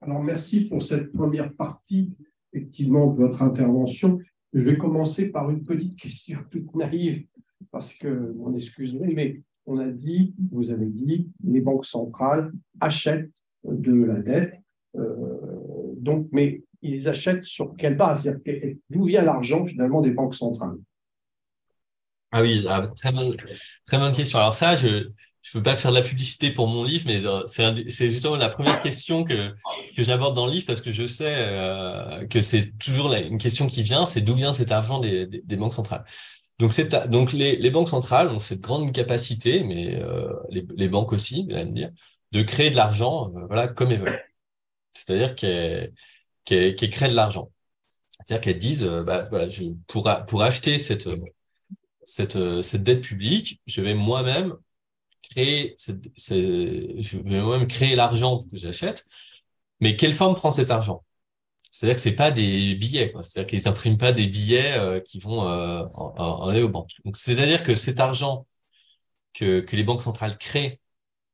Alors, merci pour cette première partie, effectivement, de votre intervention. Je vais commencer par une petite question toute naïve, parce que, on excuse-moi, mais on a dit, vous avez dit, les banques centrales achètent de la dette. Donc, mais ils achètent sur quelle base? C'est-à-dire, d'où vient l'argent, finalement, des banques centrales? Ah oui, très bonne question. Alors ça, je peux pas faire de la publicité pour mon livre, mais c'est justement la première question que j'aborde dans le livre parce que je sais que c'est toujours une question qui vient, c'est d'où vient cet argent des banques centrales. Donc les banques centrales ont cette grande capacité, mais les banques aussi, vous allez me dire, de créer de l'argent, voilà, comme elles veulent. C'est-à-dire qu'elles créent de l'argent. C'est-à-dire qu'elles disent, bah voilà, pour acheter cette dette publique, je vais moi-même je vais moi-même créer l'argent que j'achète. Mais quelle forme prend cet argent? C'est-à-dire que c'est pas des billets, quoi. C'est-à-dire qu'ils impriment pas des billets qui vont en aller aux banques. Donc c'est-à-dire que cet argent que les banques centrales créent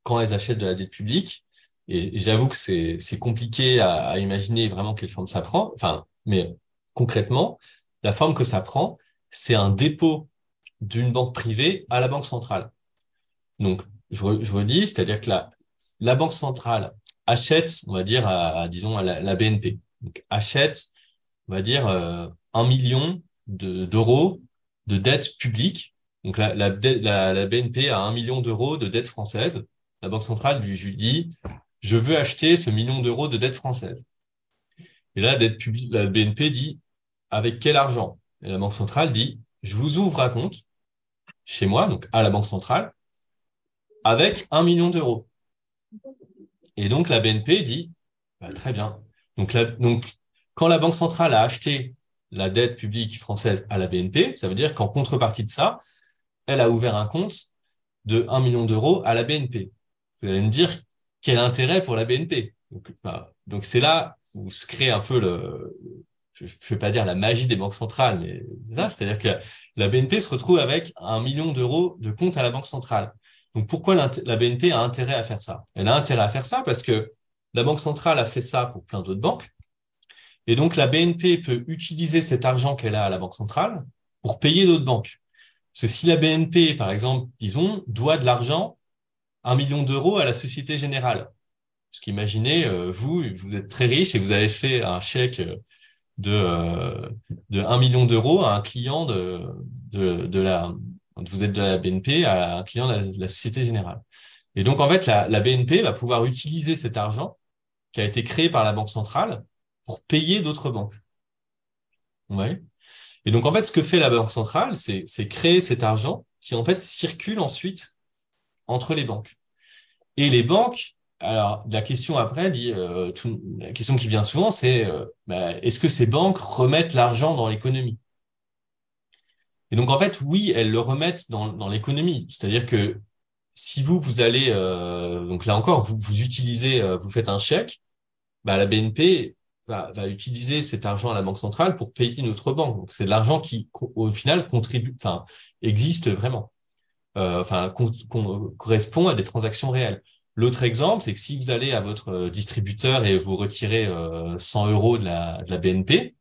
quand elles achètent de la dette publique, et j'avoue que c'est compliqué à imaginer vraiment quelle forme ça prend. Enfin, mais concrètement, la forme que ça prend, c'est un dépôt d'une banque privée à la banque centrale. Donc, je redis, c'est-à-dire que la banque centrale achète, on va dire, disons, à la BNP. Donc, achète, on va dire, 1 million d'euros de dette publique. Donc, la BNP a 1 million d'euros de dette française. La banque centrale lui dit, je veux acheter ce million d'euros de dette française. Et là, la dette publique, la BNP dit, avec quel argent? Et la banque centrale dit, je vous ouvre un compte chez moi, donc à la banque centrale, avec 1 million d'euros. Et donc, la BNP dit, bah, très bien. Donc, quand la Banque centrale a acheté la dette publique française à la BNP, ça veut dire qu'en contrepartie de ça, elle a ouvert un compte de 1 million d'euros à la BNP. Vous allez me dire, quel intérêt pour la BNP? Donc, bah, donc c'est là où se crée un peu je ne vais pas dire la magie des banques centrales, mais c'est ça, c'est-à-dire que la BNP se retrouve avec 1 million d'euros de compte à la Banque centrale. Donc pourquoi la BNP a intérêt à faire ça? Elle a intérêt à faire ça parce que la Banque centrale a fait ça pour plein d'autres banques, et donc la BNP peut utiliser cet argent qu'elle a à la Banque centrale pour payer d'autres banques. Parce que si la BNP, par exemple, disons, doit de l'argent, 1 million d'euros à la Société Générale, parce qu'imaginez, vous êtes très riche et vous avez fait un chèque de, euh, de 1 million d'euros à un client de la, vous êtes de la BNP à un client de la Société Générale. Et donc, en fait, la BNP va pouvoir utiliser cet argent qui a été créé par la Banque centrale pour payer d'autres banques. Ouais. Et donc, en fait, ce que fait la Banque centrale, c'est créer cet argent qui, en fait, circule ensuite entre les banques. Et les banques, alors la question après dit, la question qui vient souvent, c'est bah, est-ce que ces banques remettent l'argent dans l'économie? Et donc en fait, oui, elles le remettent dans l'économie. C'est-à-dire que si vous allez, donc là encore, vous utilisez, vous faites un chèque, bah, la BNP va utiliser cet argent à la Banque centrale pour payer une autre banque. Donc c'est de l'argent qui, au final, contribue, enfin, existe vraiment. Enfin, correspond à des transactions réelles. L'autre exemple, c'est que si vous allez à votre distributeur et vous retirez 100 euros de la BNP,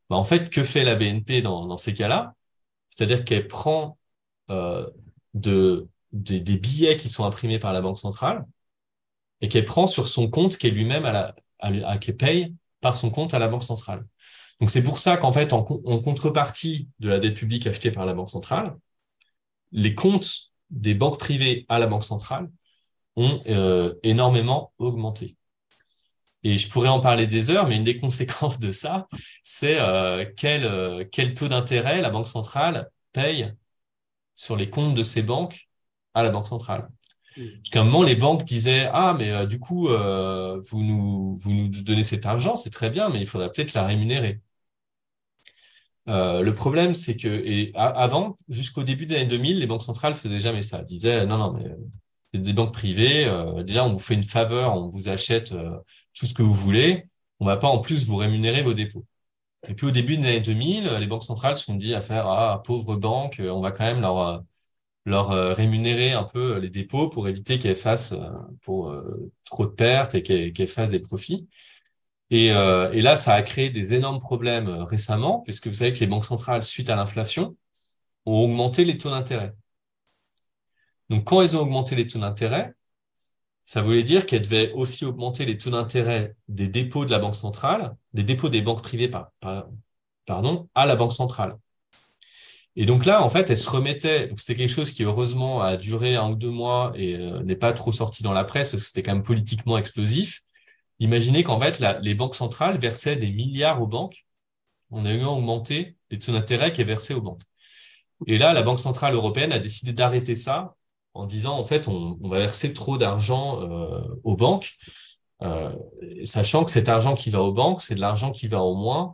bah, en fait, que fait la BNP dans ces cas-là? C'est-à-dire qu'elle prend euh, des billets qui sont imprimés par la Banque centrale et qu'elle prend sur son compte qui est lui-même qu'elle paye par son compte à la Banque centrale. Donc c'est pour ça qu'en fait, en contrepartie de la dette publique achetée par la Banque centrale, les comptes des banques privées à la Banque centrale ont énormément augmenté. Et je pourrais en parler des heures, mais une des conséquences de ça, c'est quel taux d'intérêt la Banque centrale paye sur les comptes de ces banques à la Banque centrale. Parce qu'à un moment, les banques disaient, ah, mais du coup, vous nous donnez cet argent, c'est très bien, mais il faudrait peut-être la rémunérer. Le problème, c'est que avant, jusqu'au début des années 2000, les banques centrales faisaient jamais ça. Elles disaient, non, non, mais c'est des banques privées, déjà, on vous fait une faveur, on vous achète tout ce que vous voulez, on va pas en plus vous rémunérer vos dépôts. Et puis au début des années 2000, les banques centrales se sont dit à faire, ah, pauvres banques, on va quand même rémunérer un peu les dépôts pour éviter qu'elles fassent trop de pertes et qu'elles fassent des profits. Et là, ça a créé des énormes problèmes récemment, puisque vous savez que les banques centrales, suite à l'inflation, ont augmenté les taux d'intérêt. Donc, quand elles ont augmenté les taux d'intérêt, ça voulait dire qu'elles devaient aussi augmenter les taux d'intérêt des dépôts de la banque centrale, des dépôts des banques privées, pardon, à la banque centrale. Et donc là, en fait, elles se remettaient. Donc c'était quelque chose qui heureusement a duré 1 ou 2 mois et n'est pas trop sorti dans la presse parce que c'était quand même politiquement explosif. Imaginez qu'en fait, les banques centrales versaient des milliards aux banques en ayant augmenté les taux d'intérêt qui est versés aux banques. Et là, la Banque centrale européenne a décidé d'arrêter ça en disant, en fait, on va verser trop d'argent aux banques, sachant que cet argent qui va aux banques, c'est de l'argent qui va en moins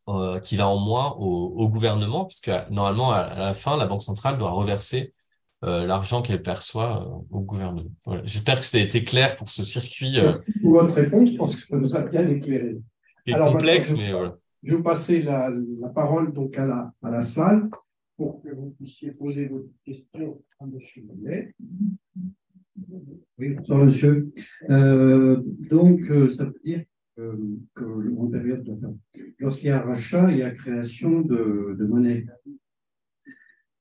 au gouvernement, puisque normalement, à la fin, la Banque centrale doit reverser l'argent qu'elle perçoit au gouvernement. Voilà. J'espère que ça a été clair pour ce circuit Merci pour votre réponse. Je pense que ça nous a bien éclairé. qui est Alors maintenant, complexe, mais voilà. je vais passer la parole donc à la salle pour que vous puissiez poser vos questions à M. Monet. Oui, bonsoir monsieur. Ça veut dire que en période lorsqu'il y a rachat, il y a création de monnaie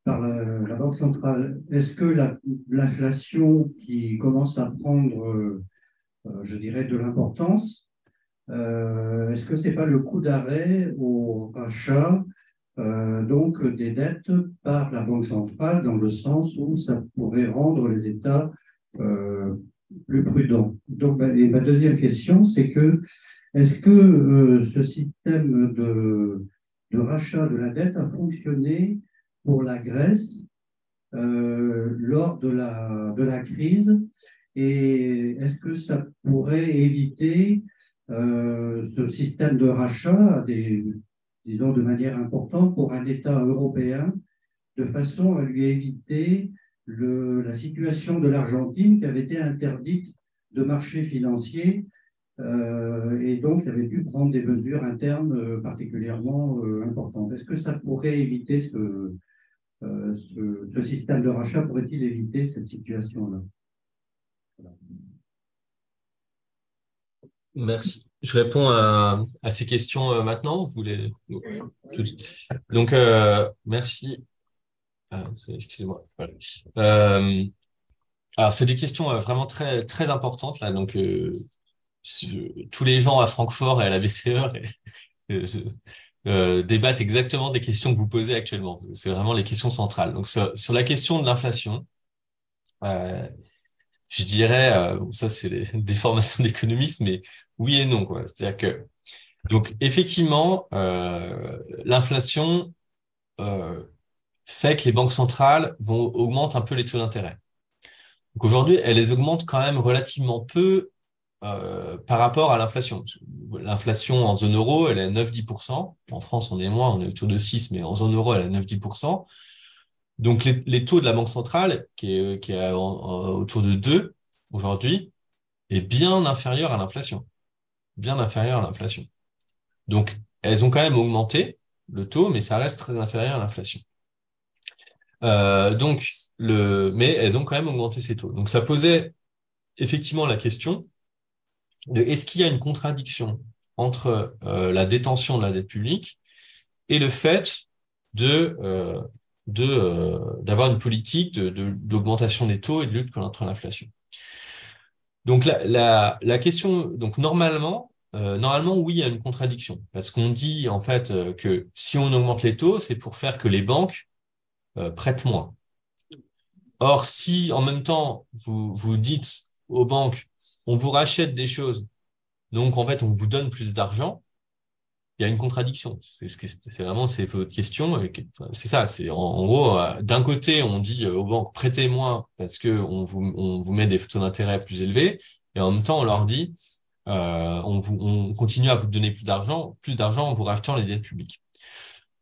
par la Banque centrale. Est-ce que l'inflation qui commence à prendre, je dirais, de l'importance, est-ce que ce n'est pas le coup d'arrêt au rachat donc des dettes par la Banque centrale dans le sens où ça pourrait rendre les États plus prudents? Donc, et ma deuxième question, c'est que est-ce que ce système de rachat de la dette a fonctionné pour la Grèce lors de la crise, et est-ce que ça pourrait éviter ce système de rachat, disons de manière importante, pour un État européen, de façon à lui éviter la situation de l'Argentine qui avait été interdite de marché financier et donc il avait dû prendre des mesures internes particulièrement importantes. Est-ce que ça pourrait éviter ce système de rachat, pourrait-il éviter cette situation-là? Voilà. Merci. Je réponds à ces questions maintenant. Vous voulez Donc merci. Excusez-moi. Voilà. Alors c'est des questions vraiment très très importantes là. Donc tous les gens à Francfort et à la BCE débattent exactement des questions que vous posez actuellement. C'est vraiment les questions centrales. Donc sur la question de l'inflation, je dirais, ça c'est des formations d'économistes, mais oui et non, quoi. C'est-à-dire que, donc effectivement, l'inflation fait que les banques centrales augmentent un peu les taux d'intérêt. Donc aujourd'hui, elles les augmentent quand même relativement peu par rapport à l'inflation. L'inflation en zone euro, elle est à 9-10%. En France, on est moins, on est autour de 6, mais en zone euro, elle est à 9-10%. Donc les taux de la Banque centrale, qui est autour de 2 aujourd'hui, est bien inférieur à l'inflation. Bien inférieur à l'inflation. Donc elles ont quand même augmenté le taux, mais ça reste très inférieur à l'inflation. Mais elles ont quand même augmenté ces taux. Donc ça posait effectivement la question de est-ce qu'il y a une contradiction entre la détention de la dette publique et le fait d'avoir une politique d'augmentation des taux et de lutte contre l'inflation. Donc la question, donc normalement oui, il y a une contradiction parce qu'on dit en fait que si on augmente les taux, c'est pour faire que les banques prêtent moins. Or, si en même temps vous dites aux banques, on vous rachète des choses, donc en fait on vous donne plus d'argent, il y a une contradiction. C'est vraiment votre question. C'est ça. C'est en gros, d'un côté, on dit aux banques prêtez moins parce que on vous met des taux d'intérêt plus élevés, et en même temps, on leur dit on continue à vous donner plus d'argent en vous rachetant les dettes publiques.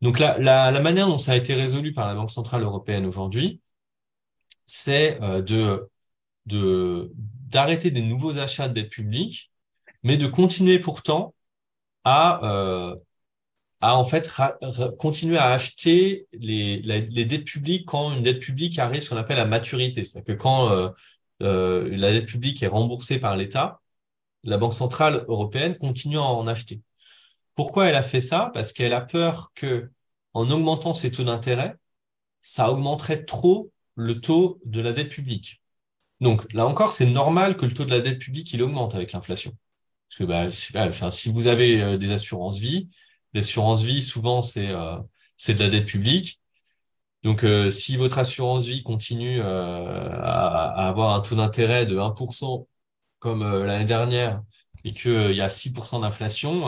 Donc la manière dont ça a été résolu par la Banque centrale européenne aujourd'hui, c'est d'arrêter des nouveaux achats de dettes publiques, mais de continuer pourtant à à en fait continuer à acheter les dettes publiques quand une dette publique arrive ce qu'on appelle la maturité. C'est-à-dire que quand la dette publique est remboursée par l'État, la Banque centrale européenne continue à en acheter. Pourquoi elle a fait ça? Parce qu'elle a peur que, en augmentant ses taux d'intérêt, ça augmenterait trop le taux de la dette publique. Donc là encore, c'est normal que le taux de la dette publique il augmente avec l'inflation. Parce que je sais pas, enfin, si vous avez des assurances vie, l'assurance vie souvent c'est de la dette publique. Donc si votre assurance vie continue à avoir un taux d'intérêt de 1% comme l'année dernière et que il y a 6% d'inflation,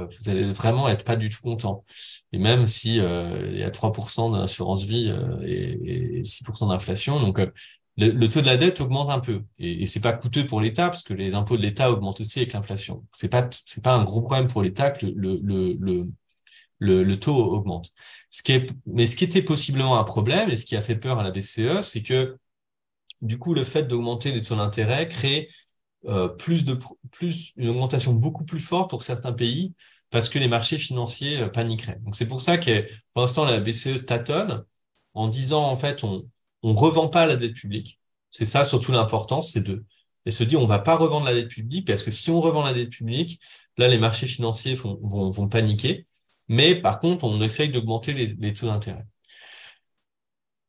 vous allez vraiment être pas du tout content. Et même si il y a 3% d'assurance vie et 6% d'inflation, donc le taux de la dette augmente un peu et c'est pas coûteux pour l'État parce que les impôts de l'État augmentent aussi avec l'inflation. C'est pas un gros problème pour l'État que le taux augmente. Mais ce qui était possiblement un problème et ce qui a fait peur à la BCE, c'est que du coup le fait d'augmenter les taux d'intérêt crée plus une augmentation beaucoup plus forte pour certains pays parce que les marchés financiers paniqueraient. Donc c'est pour ça que pour l'instant la BCE tâtonne en disant en fait on revend pas la dette publique. C'est ça surtout l'importance, c'est et se dire on va pas revendre la dette publique parce que si on revend la dette publique, là les marchés financiers vont paniquer. Mais par contre on essaye d'augmenter les taux d'intérêt.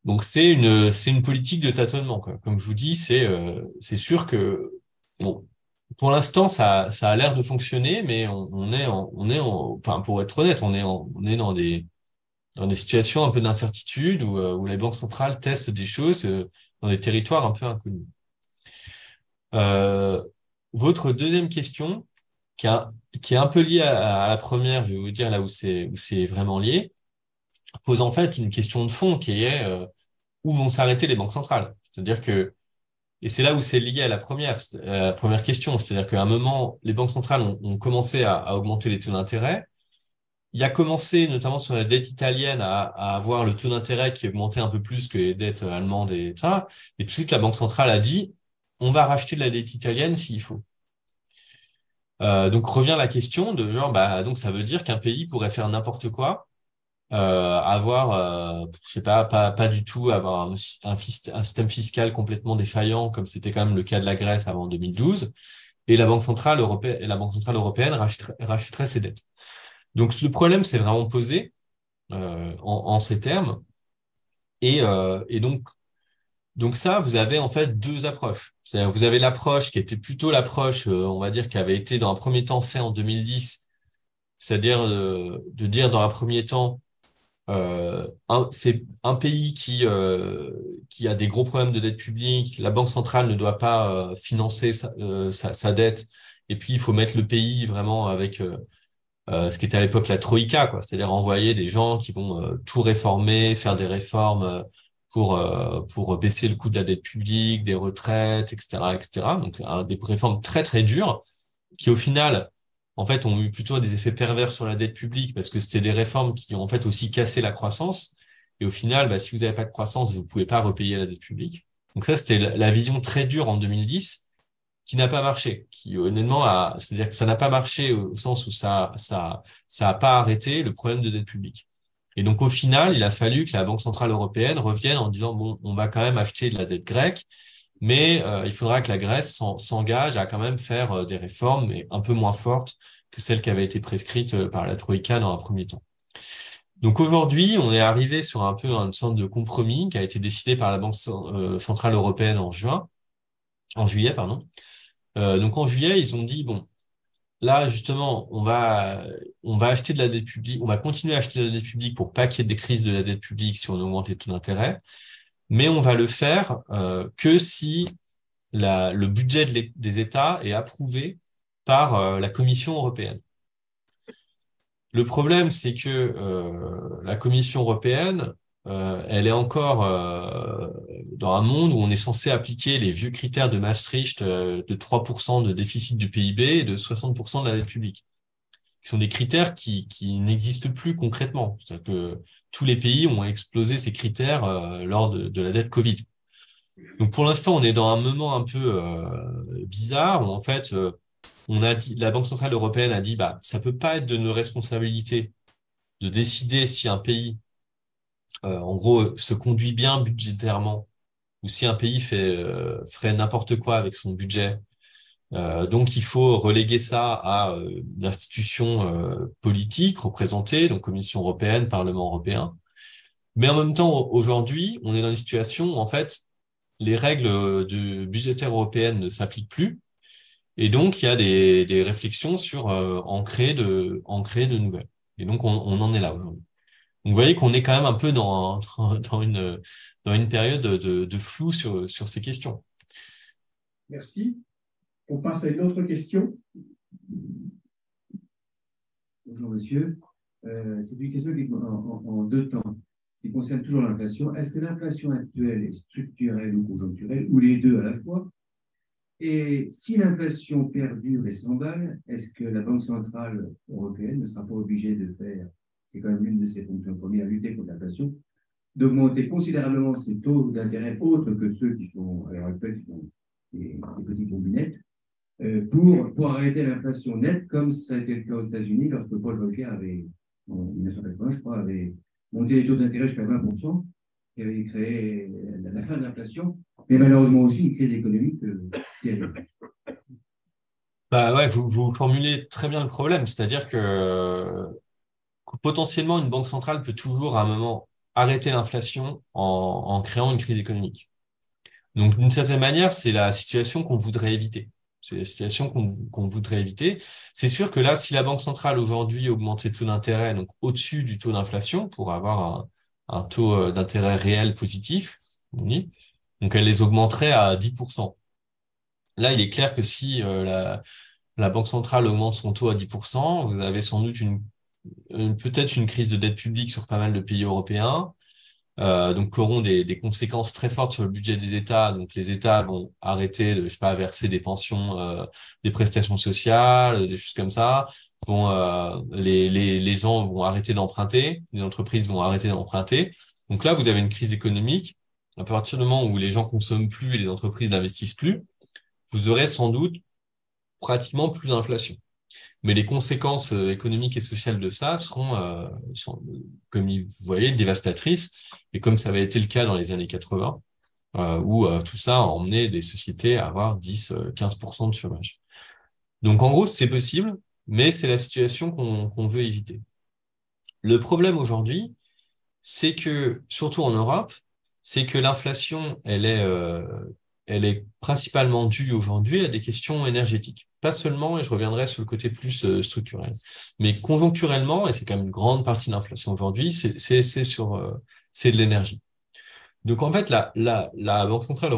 Donc c'est une politique de tâtonnement quoi. Comme je vous dis, c'est sûr que bon, pour l'instant ça a l'air de fonctionner, mais enfin pour être honnête, on est dans des situations un peu d'incertitude où les banques centrales testent des choses dans des territoires un peu inconnus. Euh, Votre deuxième question, qui est un peu liée à la première, je vais vous dire là où c'est vraiment lié, pose en fait une question de fond qui est où vont s'arrêter les banques centrales? C'est-à-dire que, et c'est là où c'est lié à la première question, c'est-à-dire qu'à un moment, les banques centrales ont commencé à augmenter les taux d'intérêt. Il a commencé, notamment sur la dette italienne, à avoir le taux d'intérêt qui augmentait un peu plus que les dettes allemandes et ça. Et tout de suite, la Banque centrale a dit, on va racheter de la dette italienne s'il faut. Donc revient la question de genre, donc ça veut dire qu'un pays pourrait faire n'importe quoi, avoir, je sais pas du tout avoir un système fiscal complètement défaillant comme c'était quand même le cas de la Grèce avant 2012, et la Banque centrale européenne rachèterait ses dettes. Donc le problème c'est vraiment posé en ces termes, et donc ça vous avez en fait deux approches. C'est-à-dire vous avez l'approche qui était plutôt l'approche, on va dire, qui avait été dans un premier temps fait en 2010, c'est-à-dire de dire dans un premier temps c'est un pays qui a des gros problèmes de dette publique. La Banque centrale ne doit pas financer sa dette. Et puis, il faut mettre le pays vraiment avec ce qui était à l'époque la Troïka, quoi. C'est-à-dire envoyer des gens qui vont tout réformer, faire des réformes pour baisser le coût de la dette publique, des retraites, etc., etc. Donc, des réformes très, très dures qui, au final, en fait, ont eu plutôt des effets pervers sur la dette publique parce que c'était des réformes qui ont en fait aussi cassé la croissance. Et au final, si vous n'avez pas de croissance, vous pouvez pas repayer la dette publique. Donc ça, c'était la vision très dure en 2010 qui n'a pas marché, qui honnêtement c'est-à-dire que ça n'a pas marché au sens où ça a pas arrêté le problème de dette publique. Et donc au final, il a fallu que la Banque centrale européenne revienne en disant bon, on va quand même acheter de la dette grecque, mais il faudra que la Grèce s'engage à quand même faire des réformes, mais un peu moins fortes que celles qui avaient été prescrites par la Troïka dans un premier temps. Donc aujourd'hui, on est arrivé sur un peu une sorte de compromis qui a été décidé par la Banque centrale européenne en juillet, pardon. Donc en juillet, ils ont dit bon, là justement, on va acheter de la dette publique, on va continuer à acheter de la dette publique pour pas qu'il y ait des crises de la dette publique si on augmente les taux d'intérêt, mais on va le faire que si le budget des États est approuvé par la Commission européenne. Le problème, c'est que la Commission européenne, elle est encore dans un monde où on est censé appliquer les vieux critères de Maastricht de 3% de déficit du PIB et de 60% de la dette publique, qui sont des critères qui n'existent plus concrètement. C'est-à-dire que tous les pays ont explosé ces critères lors de la dette Covid. Donc pour l'instant, on est dans un moment un peu bizarre où en fait, la Banque centrale européenne a dit ça peut pas être de nos responsabilités de décider si un pays, en gros, se conduit bien budgétairement ou si un pays ferait n'importe quoi avec son budget. Donc, il faut reléguer ça à une institution politique représentée, donc Commission européenne, Parlement européen. Mais en même temps, aujourd'hui, on est dans une situation où, en fait, les règles budgétaires européennes ne s'appliquent plus. Et donc, il y a des réflexions sur en créer de nouvelles. Et donc, on en est là aujourd'hui. Donc, vous voyez qu'on est quand même un peu dans une période de flou sur ces questions. Merci. On passe à une autre question. Bonjour monsieur. C'est une question qui, en deux temps, qui concerne toujours l'inflation. Est-ce que l'inflation actuelle est structurelle ou conjoncturelle, ou les deux à la fois? Et si l'inflation perdure et s'emballe, est-ce que la Banque centrale européenne ne sera pas obligée de faire, c'est quand même l'une de ses fonctions premières, lutter contre l'inflation, d'augmenter considérablement ses taux d'intérêt autres que ceux qui sont à l'heure actuelle, qui sont des petits taux nets, pour arrêter l'inflation nette, comme ça a été le cas aux États-Unis lorsque Paul Volcker avait, en 1980, je crois, avait monté les taux d'intérêt jusqu'à 20%, qui avait créé la fin de l'inflation, mais malheureusement aussi une crise économique terrible. Bah ouais, vous formulez très bien le problème, c'est-à-dire que potentiellement une banque centrale peut toujours à un moment arrêter l'inflation en créant une crise économique. Donc d'une certaine manière, c'est la situation qu'on voudrait éviter. C'est la situation qu'on voudrait éviter. C'est sûr que là, si la Banque centrale aujourd'hui augmente ses taux d'intérêt, donc au-dessus du taux d'inflation, pour avoir un taux d'intérêt réel positif, on dit, donc elle les augmenterait à 10%. Là, il est clair que si la Banque centrale augmente son taux à 10%, vous avez sans doute peut-être une crise de dette publique sur pas mal de pays européens, donc qui auront des conséquences très fortes sur le budget des États. Donc les États vont arrêter de, je sais pas, verser des pensions, des prestations sociales, des choses comme ça. Les gens vont arrêter d'emprunter, les entreprises vont arrêter d'emprunter. Donc là, vous avez une crise économique. À partir du moment où les gens consomment plus et les entreprises n'investissent plus, vous aurez sans doute pratiquement plus d'inflation. Mais les conséquences économiques et sociales de ça seront, comme vous voyez, dévastatrices. Et comme ça avait été le cas dans les années 80, où tout ça a emmené des sociétés à avoir 10-15% de chômage. Donc en gros, c'est possible, mais c'est la situation qu'on veut éviter. Le problème aujourd'hui, c'est que, surtout en Europe, c'est que l'inflation, elle est principalement due aujourd'hui à des questions énergétiques. Pas seulement, et je reviendrai sur le côté plus structurel, mais conjoncturellement, et c'est quand même une grande partie de l'inflation aujourd'hui, c'est de l'énergie. Donc en fait, la Banque centrale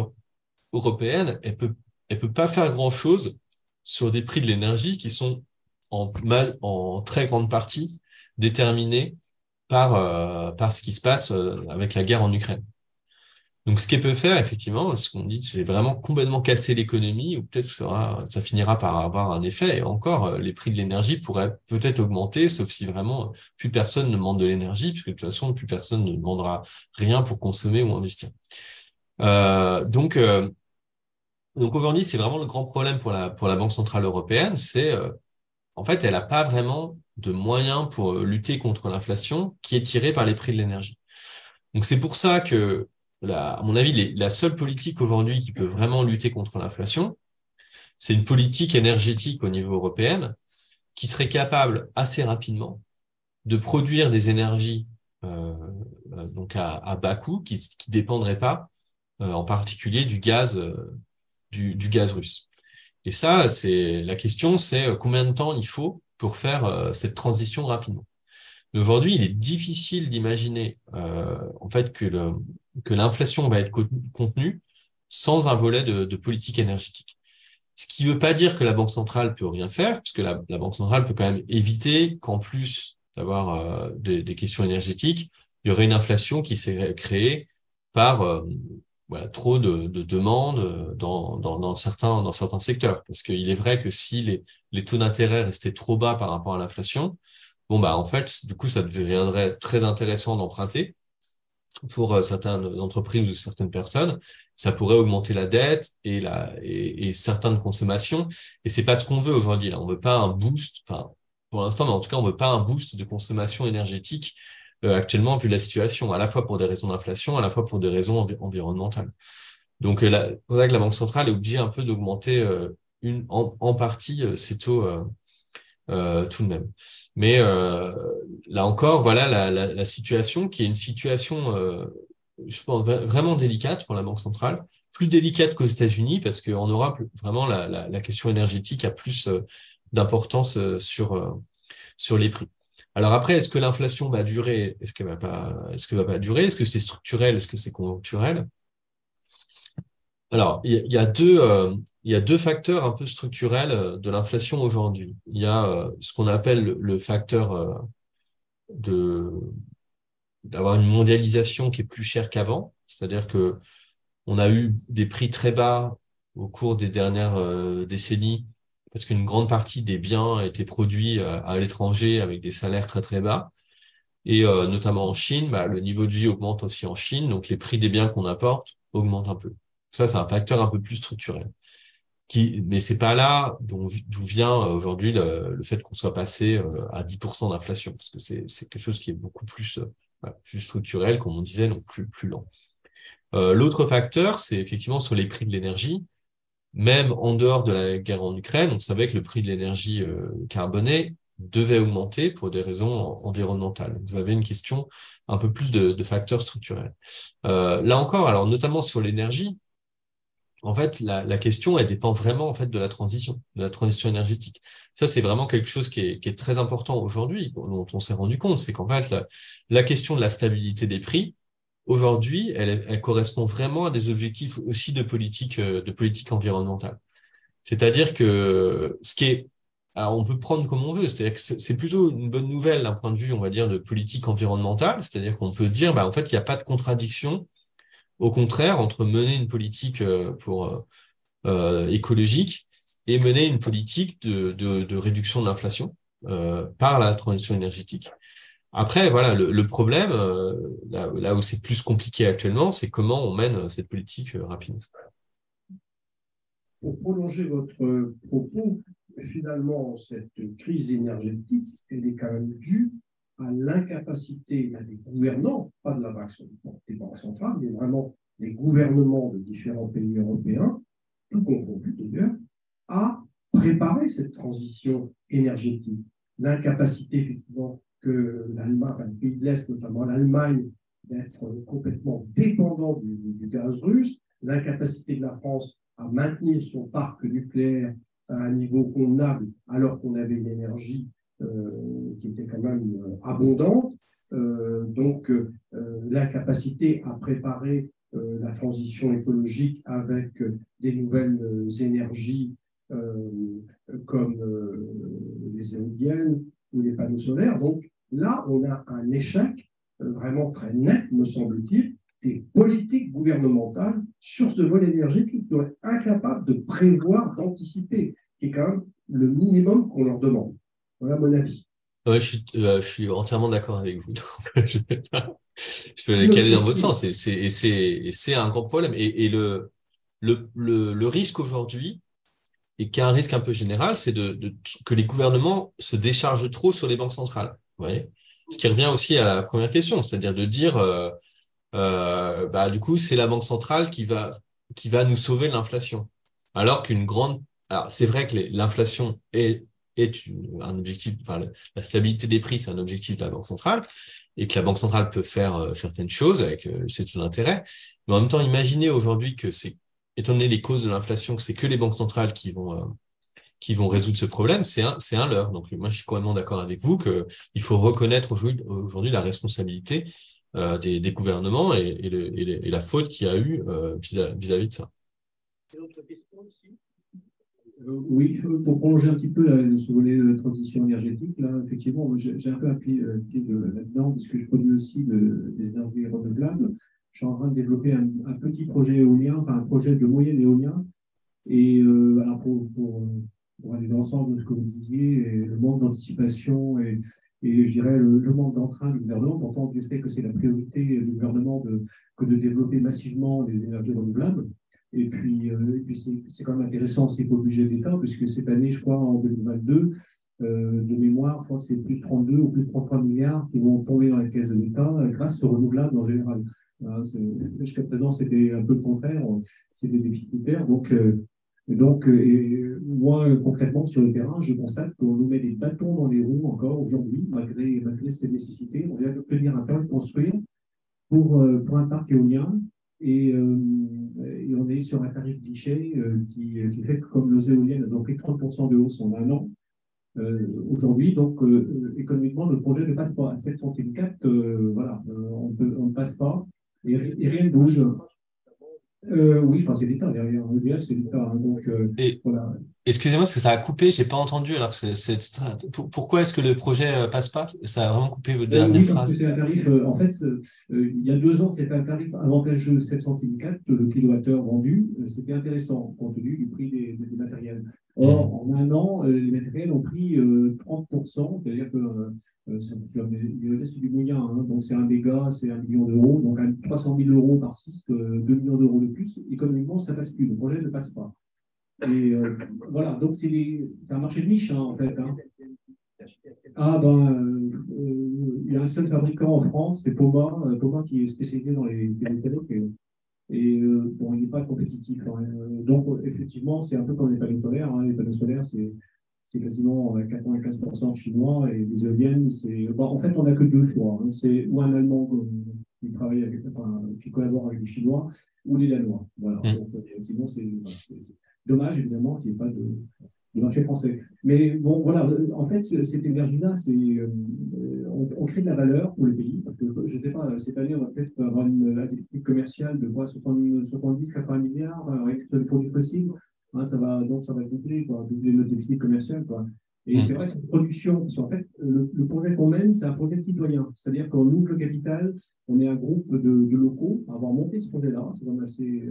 européenne, elle peut pas faire grand-chose sur des prix de l'énergie qui sont en très grande partie déterminés par ce qui se passe avec la guerre en Ukraine. Donc, ce qu'elle peut faire, effectivement, ce qu'on dit, c'est vraiment complètement casser l'économie, ou peut-être ça finira par avoir un effet. Et encore, les prix de l'énergie pourraient peut-être augmenter, sauf si vraiment plus personne ne demande de l'énergie, puisque de toute façon, plus personne ne demandera rien pour consommer ou investir. Donc aujourd'hui, c'est vraiment le grand problème pour la Banque centrale européenne, c'est en fait, elle n'a pas vraiment de moyens pour lutter contre l'inflation qui est tirée par les prix de l'énergie. Donc c'est pour ça que à mon avis, la seule politique aujourd'hui qui peut vraiment lutter contre l'inflation, c'est une politique énergétique au niveau européen qui serait capable assez rapidement de produire des énergies donc à bas coût, qui dépendraient pas en particulier du gaz russe. Et ça, la question, c'est combien de temps il faut pour faire cette transition rapidement. Mais aujourd'hui, il est difficile d'imaginer en fait que l'inflation va être contenue sans un volet de politique énergétique. Ce qui ne veut pas dire que la Banque centrale peut rien faire, puisque la Banque centrale peut quand même éviter qu'en plus d'avoir des questions énergétiques, il y aurait une inflation qui s'est créée par trop de demandes dans certains secteurs. Parce qu'il est vrai que si les taux d'intérêt restaient trop bas par rapport à l'inflation, bon, en fait, du coup, ça deviendrait très intéressant d'emprunter pour certaines entreprises ou certaines personnes. Ça pourrait augmenter la dette et certaines consommations. Et c'est pas ce qu'on veut aujourd'hui, là. On veut pas un boost. Enfin, pour l'instant, mais en tout cas, on veut pas un boost de consommation énergétique actuellement vu la situation, à la fois pour des raisons d'inflation, à la fois pour des raisons environnementales. Donc, c'est pour ça que la Banque centrale est obligée un peu d'augmenter en partie ses taux tout de même. Mais là encore, voilà la situation qui est une situation, je pense, vraiment délicate pour la Banque centrale, plus délicate qu'aux États-Unis parce qu'en Europe, vraiment, la question énergétique a plus d'importance sur les prix. Alors après, est-ce que l'inflation va durer? Est-ce qu'elle va pas durer? Est-ce que c'est structurel? Est-ce que c'est conjoncturel? Alors, il y a deux facteurs un peu structurels de l'inflation aujourd'hui. Il y a ce qu'on appelle le facteur de d'avoir une mondialisation qui est plus chère qu'avant, c'est-à-dire que on a eu des prix très bas au cours des dernières décennies parce qu'une grande partie des biens étaient produits à l'étranger avec des salaires très très bas. Et notamment en Chine, bah, le niveau de vie augmente aussi en Chine, donc les prix des biens qu'on importe augmentent un peu. Ça, c'est un facteur un peu plus structurel. Mais c'est pas là d'où vient aujourd'hui le fait qu'on soit passé à 10% d'inflation, parce que c'est quelque chose qui est beaucoup plus, plus structurel, comme on disait, donc plus lent. L'autre facteur, c'est effectivement sur les prix de l'énergie. Même en dehors de la guerre en Ukraine, on savait que le prix de l'énergie carbonée devait augmenter pour des raisons environnementales. Vous avez une question un peu plus de facteurs structurels. Là encore, alors notamment sur l'énergie, en fait, la question, elle dépend vraiment en fait de la transition énergétique. Ça, c'est vraiment quelque chose qui est très important aujourd'hui, dont on s'est rendu compte, c'est qu'en fait, la question de la stabilité des prix, aujourd'hui, elle correspond vraiment à des objectifs aussi de politique environnementale. C'est-à-dire que alors on peut prendre comme on veut, c'est-à-dire que c'est plutôt une bonne nouvelle d'un point de vue, on va dire, de politique environnementale, c'est-à-dire qu'on peut dire, bah, en fait, il n'y a pas de contradiction, au contraire, entre mener une politique écologique et mener une politique de réduction de l'inflation par la transition énergétique. Après, voilà, le problème, là où c'est plus compliqué actuellement, c'est comment on mène cette politique rapidement. Pour prolonger votre propos, finalement, cette crise énergétique, elle est quand même due à l'incapacité des gouvernants, pas de la des banques centrales, mais vraiment des gouvernements de différents pays européens, tout confondu d'ailleurs, à préparer cette transition énergétique. L'incapacité, effectivement, que l'Allemagne, les pays de l'Est, notamment l'Allemagne, d'être complètement dépendant du gaz russe, l'incapacité de la France à maintenir son parc nucléaire à un niveau convenable alors qu'on avait une énergie qui était quand même abondante. Donc, l'incapacité à préparer la transition écologique avec des nouvelles énergies comme les éoliennes ou les panneaux solaires. Donc, là, on a un échec vraiment très net, me semble-t-il, des politiques gouvernementales sur ce volet énergétique qui doivent être incapables de prévoir, d'anticiper, qui est quand même le minimum qu'on leur demande. Voilà mon avis. Ouais, je suis entièrement d'accord avec vous. Donc, je peux les caler dans votre sens. C'est un grand problème. Et le risque aujourd'hui, et qui est un risque un peu général, c'est que les gouvernements se déchargent trop sur les banques centrales. Vous voyez? Ce qui revient aussi à la première question, c'est-à-dire de dire, bah, du coup, c'est la banque centrale qui va nous sauver de l'inflation. Alors c'est vrai que l'inflation est un objectif, enfin, la stabilité des prix, c'est un objectif de la Banque centrale, et que la Banque centrale peut faire certaines choses avec ses taux d'intérêt. Mais en même temps, imaginez aujourd'hui que étant donné les causes de l'inflation, que c'est que les banques centrales qui vont résoudre ce problème, c'est un leurre. Donc, moi, je suis complètement d'accord avec vous qu'il faut reconnaître aujourd'hui la responsabilité des gouvernements et la faute qu'il y a eu vis-à-vis de ça. Oui, pour prolonger un petit peu ce volet de transition énergétique, là, effectivement, j'ai un peu appris pied là-dedans, parce que je produis aussi des énergies renouvelables. Je suis en train de développer un petit projet éolien, enfin un projet de moyen éolien. Et alors pour aller dans l'ensemble de ce que vous disiez, et le manque d'anticipation et je dirais le manque d'entrain du gouvernement, pourtant Dieu sait que c'est la priorité du gouvernement que de développer massivement les énergies renouvelables. Et puis c'est quand même intéressant aussi pour le budget d'État, puisque cette année, je crois, en 2022, De mémoire, je crois que c'est plus de 32 ou plus de 33 milliards qui vont tomber dans les caisses de l'État grâce aux renouvelables en général. Voilà, jusqu'à présent, c'était un peu le contraire, c'était déficitaire. Moi, concrètement, sur le terrain, je constate qu'on nous met des bâtons dans les roues encore aujourd'hui, malgré ces nécessités. On vient d'obtenir un permis de construire pour un parc éolien et on est sur un tarif guichet qui fait que, comme nos éoliennes ont pris 30% de hausse en un an, aujourd'hui, donc économiquement, le projet ne passe pas. À 7 centimes 4, voilà, on ne passe pas et rien ne bouge. Oui, enfin, c'est l'État derrière. EDF, c'est l'État. Hein, donc, Et voilà. excusez-moi, parce que ça a coupé, j'ai pas entendu. Alors, pourquoi est-ce que le projet passe pas? Ça a vraiment coupé votre dernière Oui, parce que phrase. c'est un tarif, en fait, il y a 2 ans, c'était un tarif avantageux 7 centimes 4 le kilowattheure vendu. C'était intéressant compte tenu du prix des matériels. Mhm. Or, en un an, les matériels ont pris 30%, c'est-à-dire que c'est du moyen, hein, donc c'est un dégât, c'est 1 million d'euros, donc à 300 000 euros par 6, 2 millions d'euros de plus. Économiquement, ça ne passe plus, le projet ne passe pas. Et voilà, donc c'est un marché de niche, hein, en fait. Hein. Ah il y a un seul fabricant en France, c'est Poma qui est spécialisé dans les télécoms bon, il n'est pas compétitif. Hein. Donc effectivement, c'est un peu comme les panneaux solaires. Hein. Les panneaux solaires, c'est quasiment 95% chinois et les éoliennes, en fait, on n'a que 2 choix. Hein. C'est ou un Allemand qui travaille qui collabore avec les Chinois ou les Danois. Voilà. Mhm. Donc, sinon, c'est dommage évidemment qu'il n'y ait pas de marché français. Mais bon, voilà, en fait, cette énergie-là, on crée de la valeur pour le pays, parce que je ne sais pas, cette année, on va peut-être avoir un déficit commercial de quoi, 70, 80 milliards avec sur les produits fossiles. Hein, donc ça va doubler, quoi, doubler notre déficit commercial, quoi. Et c'est Mhm. vrai que cette production, parce qu'en fait, le projet qu'on mène, c'est un projet citoyen. C'est-à-dire qu'on ouvre le capital, on est un groupe de locaux à avoir monté ce projet-là. C'est quand même assez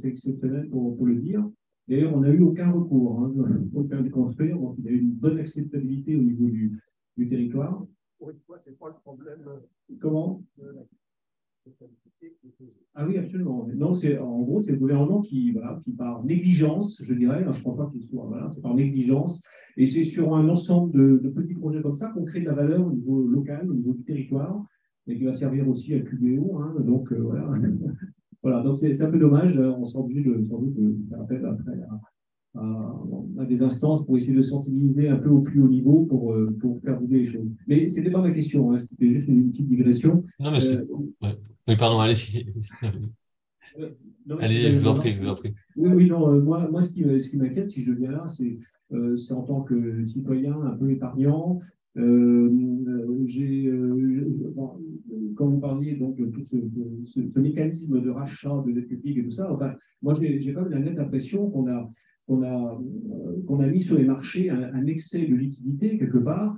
exceptionnel pour le dire. D'ailleurs, on n'a eu aucun recours hein, pour le permis de construire, donc il y a eu une bonne acceptabilité au niveau du territoire. Pour une fois, ce n'est pas le problème Comment? de l'acceptabilité qui est posée. Ah oui, absolument. Non, en gros, c'est le gouvernement voilà, qui par négligence, je dirais, je ne crois pas qu'il soit, voilà, c'est par négligence, et c'est sur un ensemble de petits projets comme ça qu'on crée de la valeur au niveau local, au niveau du territoire, et qui va servir aussi à QBO. Hein, donc voilà. Voilà, donc c'est un peu dommage, on sera obligé sans doute de faire appel après à des instances pour essayer de sensibiliser un peu au plus haut niveau pour faire bouger les choses. Mais ce n'était pas ma question, hein, c'était juste une petite digression. Non, mais Euh, ouais. Oui, pardon, allez-y. non, mais Allez, je vous en non, prie, je vous en prie. oui, oui, non, moi ce qui m'inquiète, si je viens là, c'est en tant que citoyen un peu épargnant. Bon, quand vous parliez donc de tout ce mécanisme de rachat de dette publique et tout ça, enfin, moi j'ai quand même la nette impression qu'on a mis sur les marchés un excès de liquidité quelque part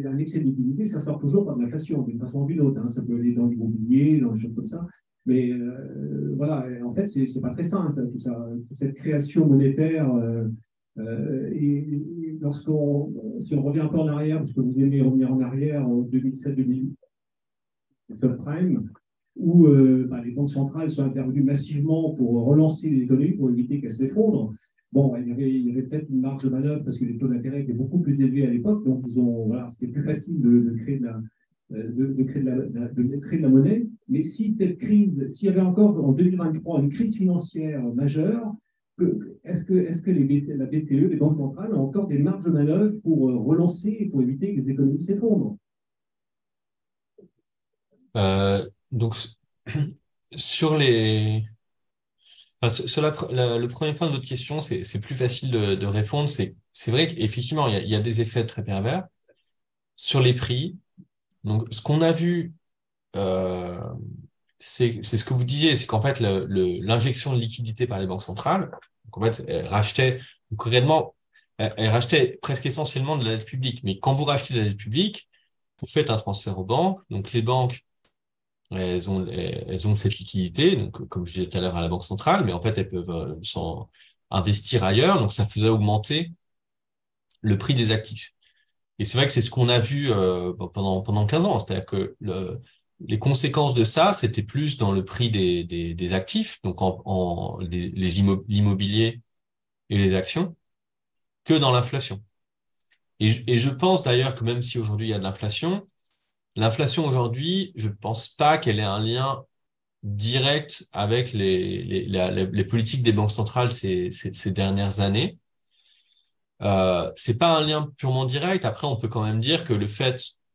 un excès de liquidité, ça sort toujours par de l'inflation, d'une façon ou d'une autre. Hein. Ça peut aller dans l'immobilier, dans des choses comme ça. Mais voilà, en fait, c'est pas très sain, tout ça, cette création monétaire. Si on revient un peu en arrière, parce que vous aimez revenir en arrière, en 2007-2008, le subprime, où les banques centrales sont intervenues massivement pour relancer l'économie, pour éviter qu'elle s'effondre. Bon, il y avait peut-être une marge de manœuvre parce que les taux d'intérêt étaient beaucoup plus élevés à l'époque, donc c'était plus facile de créer de créer de la monnaie. Mais si s'il y avait encore en 2023 une crise financière majeure, est-ce que la BCE, les banques centrales, ont encore des marges de manœuvre pour relancer et pour éviter que les économies s'effondrent? Donc, sur les, enfin, sur le premier point de votre question, c'est plus facile de répondre. C'est vrai qu'effectivement, il y a des effets très pervers sur les prix. Donc, ce qu'on a vu, euh, c'est ce que vous disiez, c'est qu'en fait, l'injection de liquidité par les banques centrales, donc en fait, elles rachetaient, donc réellement, elles rachetaient presque essentiellement de la dette publique. Mais quand vous rachetez de la dette publique, vous faites un transfert aux banques. Donc, les banques, elles ont cette liquidité, donc comme je disais tout à l'heure à la banque centrale, mais en fait elles peuvent s'en investir ailleurs, donc ça faisait augmenter le prix des actifs. Et c'est vrai que c'est ce qu'on a vu pendant 15 ans, c'est-à-dire que les conséquences de ça, c'était plus dans le prix des actifs, donc l'immobilier et les actions. que dans l'inflation. Et je pense d'ailleurs que même si aujourd'hui il y a de l'inflation aujourd'hui, je pense pas qu'elle ait un lien direct avec les politiques des banques centrales ces dernières années. C'est pas un lien purement direct. Après, on peut quand même dire que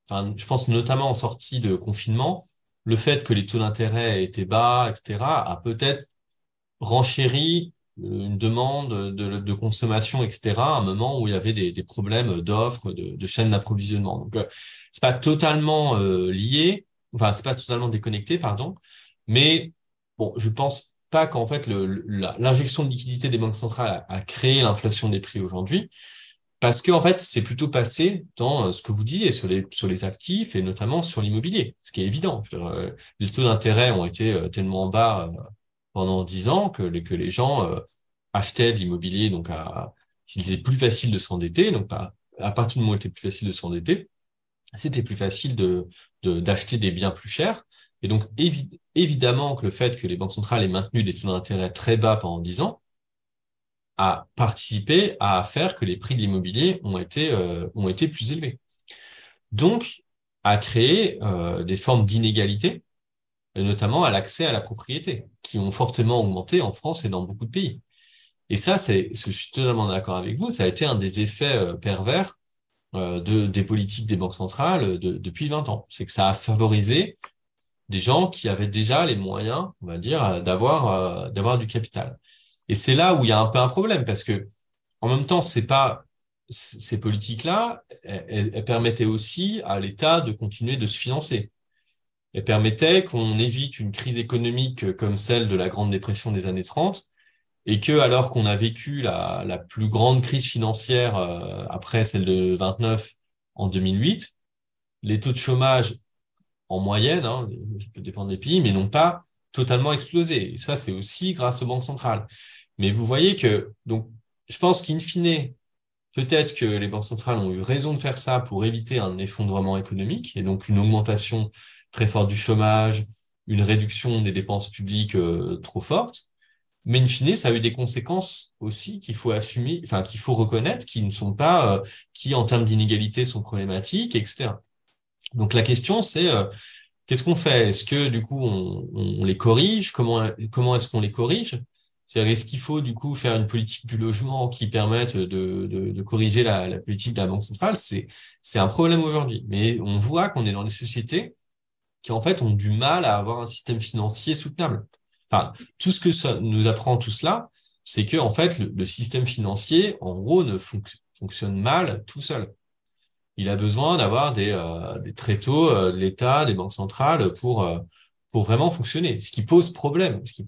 enfin, je pense notamment en sortie de confinement, le fait que les taux d'intérêt étaient bas, etc., a peut-être renchéri une demande de consommation, etc., à un moment où il y avait des problèmes d'offres, de chaînes d'approvisionnement. Donc, c'est pas totalement lié, enfin, c'est pas totalement déconnecté, pardon, mais bon, je pense pas qu'en fait l'injection de liquidité des banques centrales a créé l'inflation des prix aujourd'hui, parce que en fait, c'est plutôt passé dans ce que vous disiez sur les actifs et notamment sur l'immobilier, ce qui est évident. Je veux dire, les taux d'intérêt ont été tellement bas pendant 10 ans que les gens achetaient de l'immobilier, donc s'il était plus facile de s'endetter, donc à partir du moment où il était plus facile de s'endetter, c'était plus facile d'acheter des biens plus chers. Et donc évidemment que le fait que les banques centrales aient maintenu des taux d'intérêt très bas pendant 10 ans a participé à faire que les prix de l'immobilier ont été plus élevés. Donc, a créé des formes d'inégalité, et notamment à l'accès à la propriété, qui ont fortement augmenté en France et dans beaucoup de pays. Et ça, je suis totalement d'accord avec vous, ça a été un des effets pervers des politiques des banques centrales depuis 20 ans. C'est que ça a favorisé des gens qui avaient déjà les moyens, on va dire, d'avoir du capital. Et c'est là où il y a un peu un problème, parce que en même temps, ces politiques-là, elles permettaient aussi à l'État de continuer de se financer. Elles permettaient qu'on évite une crise économique comme celle de la Grande Dépression des années 30, et que, alors qu'on a vécu la plus grande crise financière après celle de 29 en 2008, les taux de chômage en moyenne, hein, ça peut dépendre des pays, mais n'ont pas totalement explosé. Et ça, c'est aussi grâce aux banques centrales. Mais vous voyez que, donc, je pense qu'in fine, peut-être que les banques centrales ont eu raison de faire ça pour éviter un effondrement économique et donc une augmentation très forte du chômage, une réduction des dépenses publiques trop forte. Mais in fine, ça a eu des conséquences aussi qu'il faut assumer, enfin qu'il faut reconnaître, qui ne sont pas, qui en termes d'inégalité sont problématiques, etc. Donc la question c'est qu'est-ce qu'on fait? Est-ce que du coup on les corrige? Comment est-ce qu'on les corrige? C'est-à-dire, est-ce qu'il faut du coup faire une politique du logement qui permette de corriger la politique de la Banque centrale? C'est un problème aujourd'hui. Mais on voit qu'on est dans des sociétés qui en fait ont du mal à avoir un système financier soutenable. Enfin, tout ce que ça nous apprend tout cela, c'est que en fait le système financier, en gros, ne fonctionne mal tout seul. Il a besoin d'avoir des tréteaux de l'État, des banques centrales pour vraiment fonctionner. Ce qui pose problème, ce qui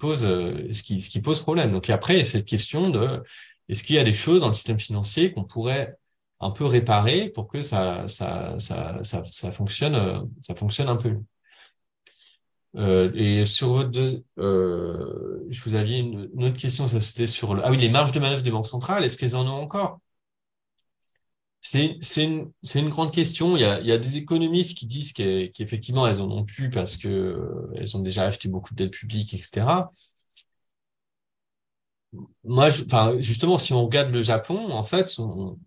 pose problème. Donc après, il y a cette question de est-ce qu'il y a des choses dans le système financier qu'on pourrait un peu réparer pour que ça fonctionne un peu. Et sur je vous aviez une autre question, ça c'était sur ah oui, les marges de manœuvre des banques centrales, est-ce qu'elles en ont encore? C'est une grande question. Il y a des économistes qui disent qu'effectivement, elles en ont plus parce que elles ont déjà acheté beaucoup de dettes publiques, etc. Moi, enfin, justement, si on regarde le Japon, en fait, on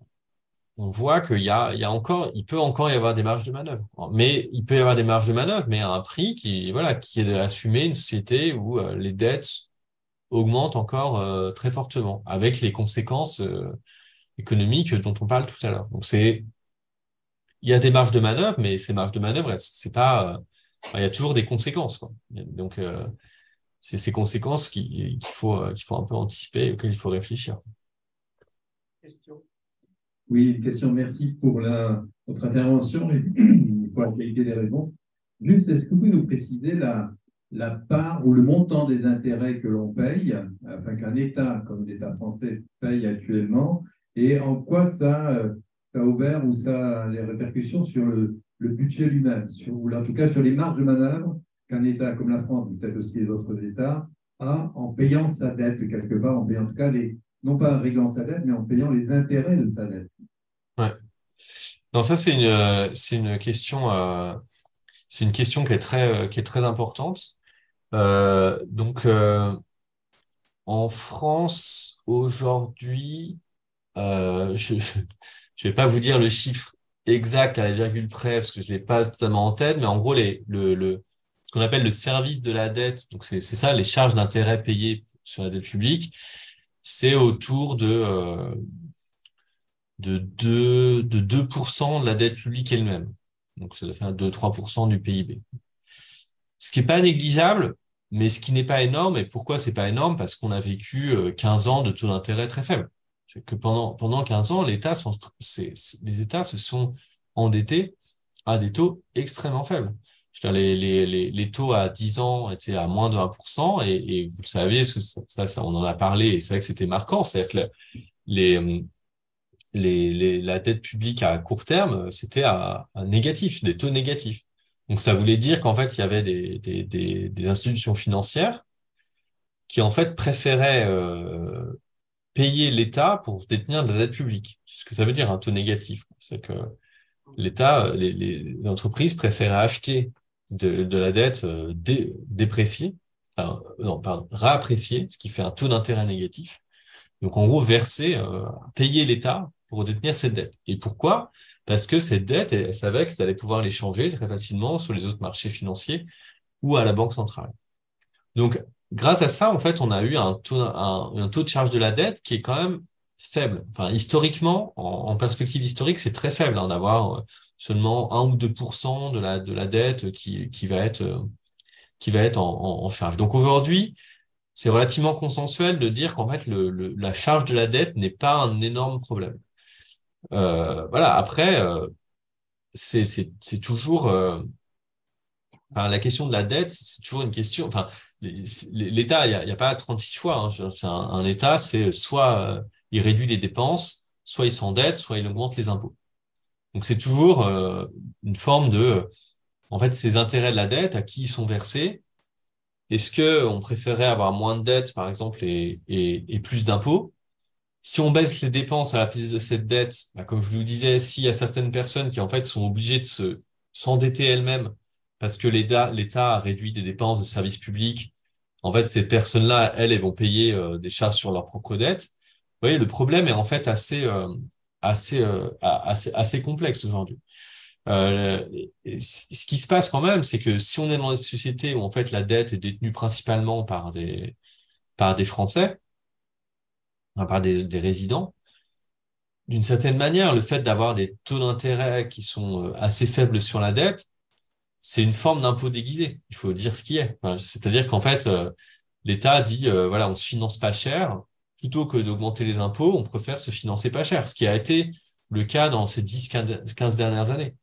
voit il y a encore, il peut encore y avoir des marges de manœuvre. Mais il peut y avoir des marges de manœuvre, mais à un prix voilà, qui est d'assumer une société où les dettes augmentent encore très fortement, avec les conséquences économiques dont on parle tout à l'heure. Donc il y a des marges de manœuvre, mais ces marges de manœuvre, c'est pas, il y a toujours des conséquences, quoi. Donc, c'est ces conséquences qu'il faut un peu anticiper et auxquelles il faut réfléchir. Question. Oui, une question. Merci pour votre intervention et pour la qualité des réponses. Juste, est-ce que vous pouvez nous préciser la part ou le montant des intérêts que l'on paye, afin qu'un État comme l'État français paye actuellement, et en quoi ça a ouvert ou ça a les répercussions sur le budget lui-même, ou en tout cas sur les marges de manœuvre qu'un État comme la France, ou peut-être aussi les autres États, a en payant sa dette quelque part, en payant en tout cas non pas en réglant sa dette, mais en payant les intérêts de sa dette. Ouais. Non, ça c'est une question qui est très importante. Donc en France aujourd'hui, je vais pas vous dire le chiffre exact à la virgule près parce que je l'ai pas totalement en tête, mais en gros ce qu'on appelle le service de la dette, donc c'est ça, les charges d'intérêt payées sur la dette publique, c'est autour de 2% de la dette publique elle-même. Donc ça doit faire 2-3% du PIB. Ce qui est pas négligeable, mais ce qui n'est pas énorme. Et pourquoi c'est pas énorme? Parce qu'on a vécu 15 ans de taux d'intérêt très faibles. C'est que pendant 15 ans, les États se sont endettés à des taux extrêmement faibles. Je veux dire, les taux à 10 ans étaient à moins de 1%, et vous le savez, parce que on en a parlé, et c'est vrai que c'était marquant, c'est que les, la dette publique à court terme, c'était à négatif, des taux négatifs. Donc ça voulait dire qu'en fait, il y avait des institutions financières qui en fait préféraient payer l'État pour détenir de la dette publique. C'est ce que ça veut dire, un taux négatif. C'est que l'État, les entreprises préféraient acheter de la dette dépréciée, enfin, non, pardon, réappréciée, ce qui fait un taux d'intérêt négatif. Donc en gros, payer l'État pour détenir cette dette. Et pourquoi? Parce que cette dette, elle savait qu'ils allaient pouvoir l'échanger très facilement sur les autres marchés financiers ou à la Banque centrale. Donc, grâce à ça, en fait, on a eu un taux de charge de la dette qui est quand même faible. Enfin, historiquement, en perspective historique, c'est très faible d'avoir seulement 1 ou 2% de la dette qui va être en charge. Donc aujourd'hui, c'est relativement consensuel de dire qu'en fait, la charge de la dette n'est pas un énorme problème. Voilà. Après, c'est toujours enfin, la question de la dette, c'est toujours une question. Enfin, l'État, il y a pas 36 choix. Hein. C'est un État, c'est soit il réduit les dépenses, soit il s'endette, soit il augmente les impôts. Donc c'est toujours une forme de, en fait, ces intérêts de la dette, à qui ils sont versés. Est-ce que on préférait avoir moins de dettes, par exemple, et plus d'impôts? Si on baisse les dépenses à la place de cette dette, bah, comme je vous disais, s'il y a certaines personnes qui en fait sont obligées de s'endetter elles-mêmes parce que l'État a réduit des dépenses de services publics, en fait ces personnes-là, elles vont payer des charges sur leurs propres dettes. Vous voyez, le problème est en fait assez complexe aujourd'hui. Ce qui se passe quand même, c'est que si on est dans une société où en fait la dette est détenue principalement par des Français, enfin, par des résidents, d'une certaine manière, le fait d'avoir des taux d'intérêt qui sont assez faibles sur la dette, c'est une forme d'impôt déguisé. Il faut dire ce qui est. Enfin, c'est-à-dire qu'en fait, l'État dit, voilà, on se finance pas cher, plutôt que d'augmenter les impôts, on préfère se financer pas cher, ce qui a été le cas dans ces 10-15 dernières années.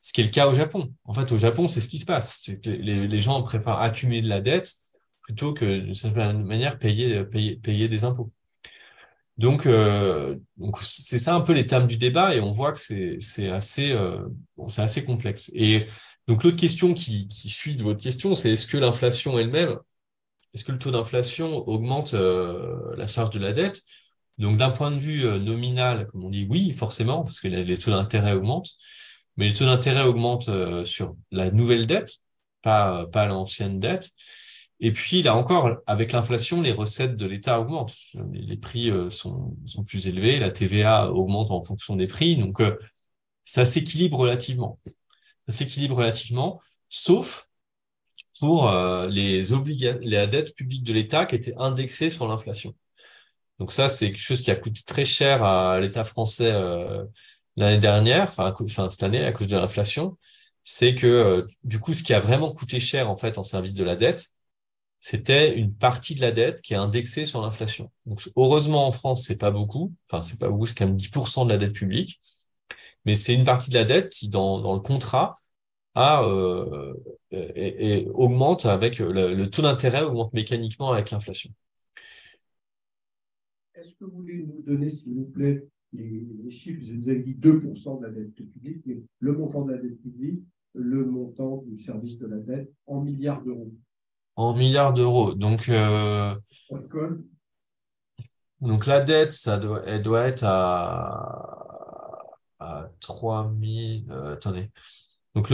Ce qui est le cas au Japon. En fait, au Japon, c'est ce qui se passe. C'est que les gens préfèrent accumuler de la dette plutôt que, d'une certaine manière, payer des impôts. Donc c'est ça un peu les termes du débat, et on voit que c'est assez c'est assez complexe. Et donc l'autre question qui suit de votre question, c'est est-ce que l'inflation elle-même, est-ce que le taux d'inflation augmente la charge de la dette? Donc d'un point de vue nominal, comme on dit, oui, forcément, parce que les taux d'intérêt augmentent, mais les taux d'intérêt augmentent sur la nouvelle dette, pas l'ancienne dette. Et puis, là encore, avec l'inflation, les recettes de l'État augmentent. Les prix sont plus élevés, la TVA augmente en fonction des prix. Donc, ça s'équilibre relativement. Ça s'équilibre relativement, sauf pour la dette publique de l'État qui était indexée sur l'inflation. Donc ça, c'est quelque chose qui a coûté très cher à l'État français l'année dernière, enfin cette année à cause de l'inflation. C'est que du coup, ce qui a vraiment coûté cher en fait en service de la dette, c'était une partie de la dette qui est indexée sur l'inflation. Donc, heureusement, en France, c'est pas beaucoup. Enfin, c'est pas beaucoup, c'est quand même 10% de la dette publique. Mais c'est une partie de la dette qui, dans le contrat, et augmente avec le taux d'intérêt augmente mécaniquement avec l'inflation. Est-ce que vous voulez nous donner, s'il vous plaît, les chiffres? Vous avez dit 2% de la dette publique, mais le montant de la dette publique, le montant du service de la dette en milliards d'euros. En milliards d'euros. Donc la dette, elle doit être à 3000. Attendez. Donc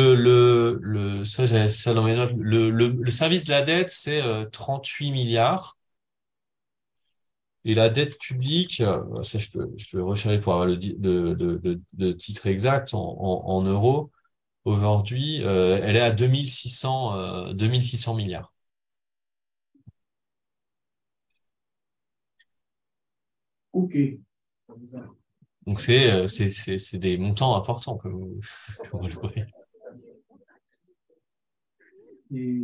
ça, j'ai ça dans mes notes. Le service de la dette, c'est 38 milliards. Et la dette publique, ça je peux rechercher pour avoir le titre exact en euros. Aujourd'hui, elle est à 2600 milliards. OK. Donc c'est des montants importants comme vous le voyez. Et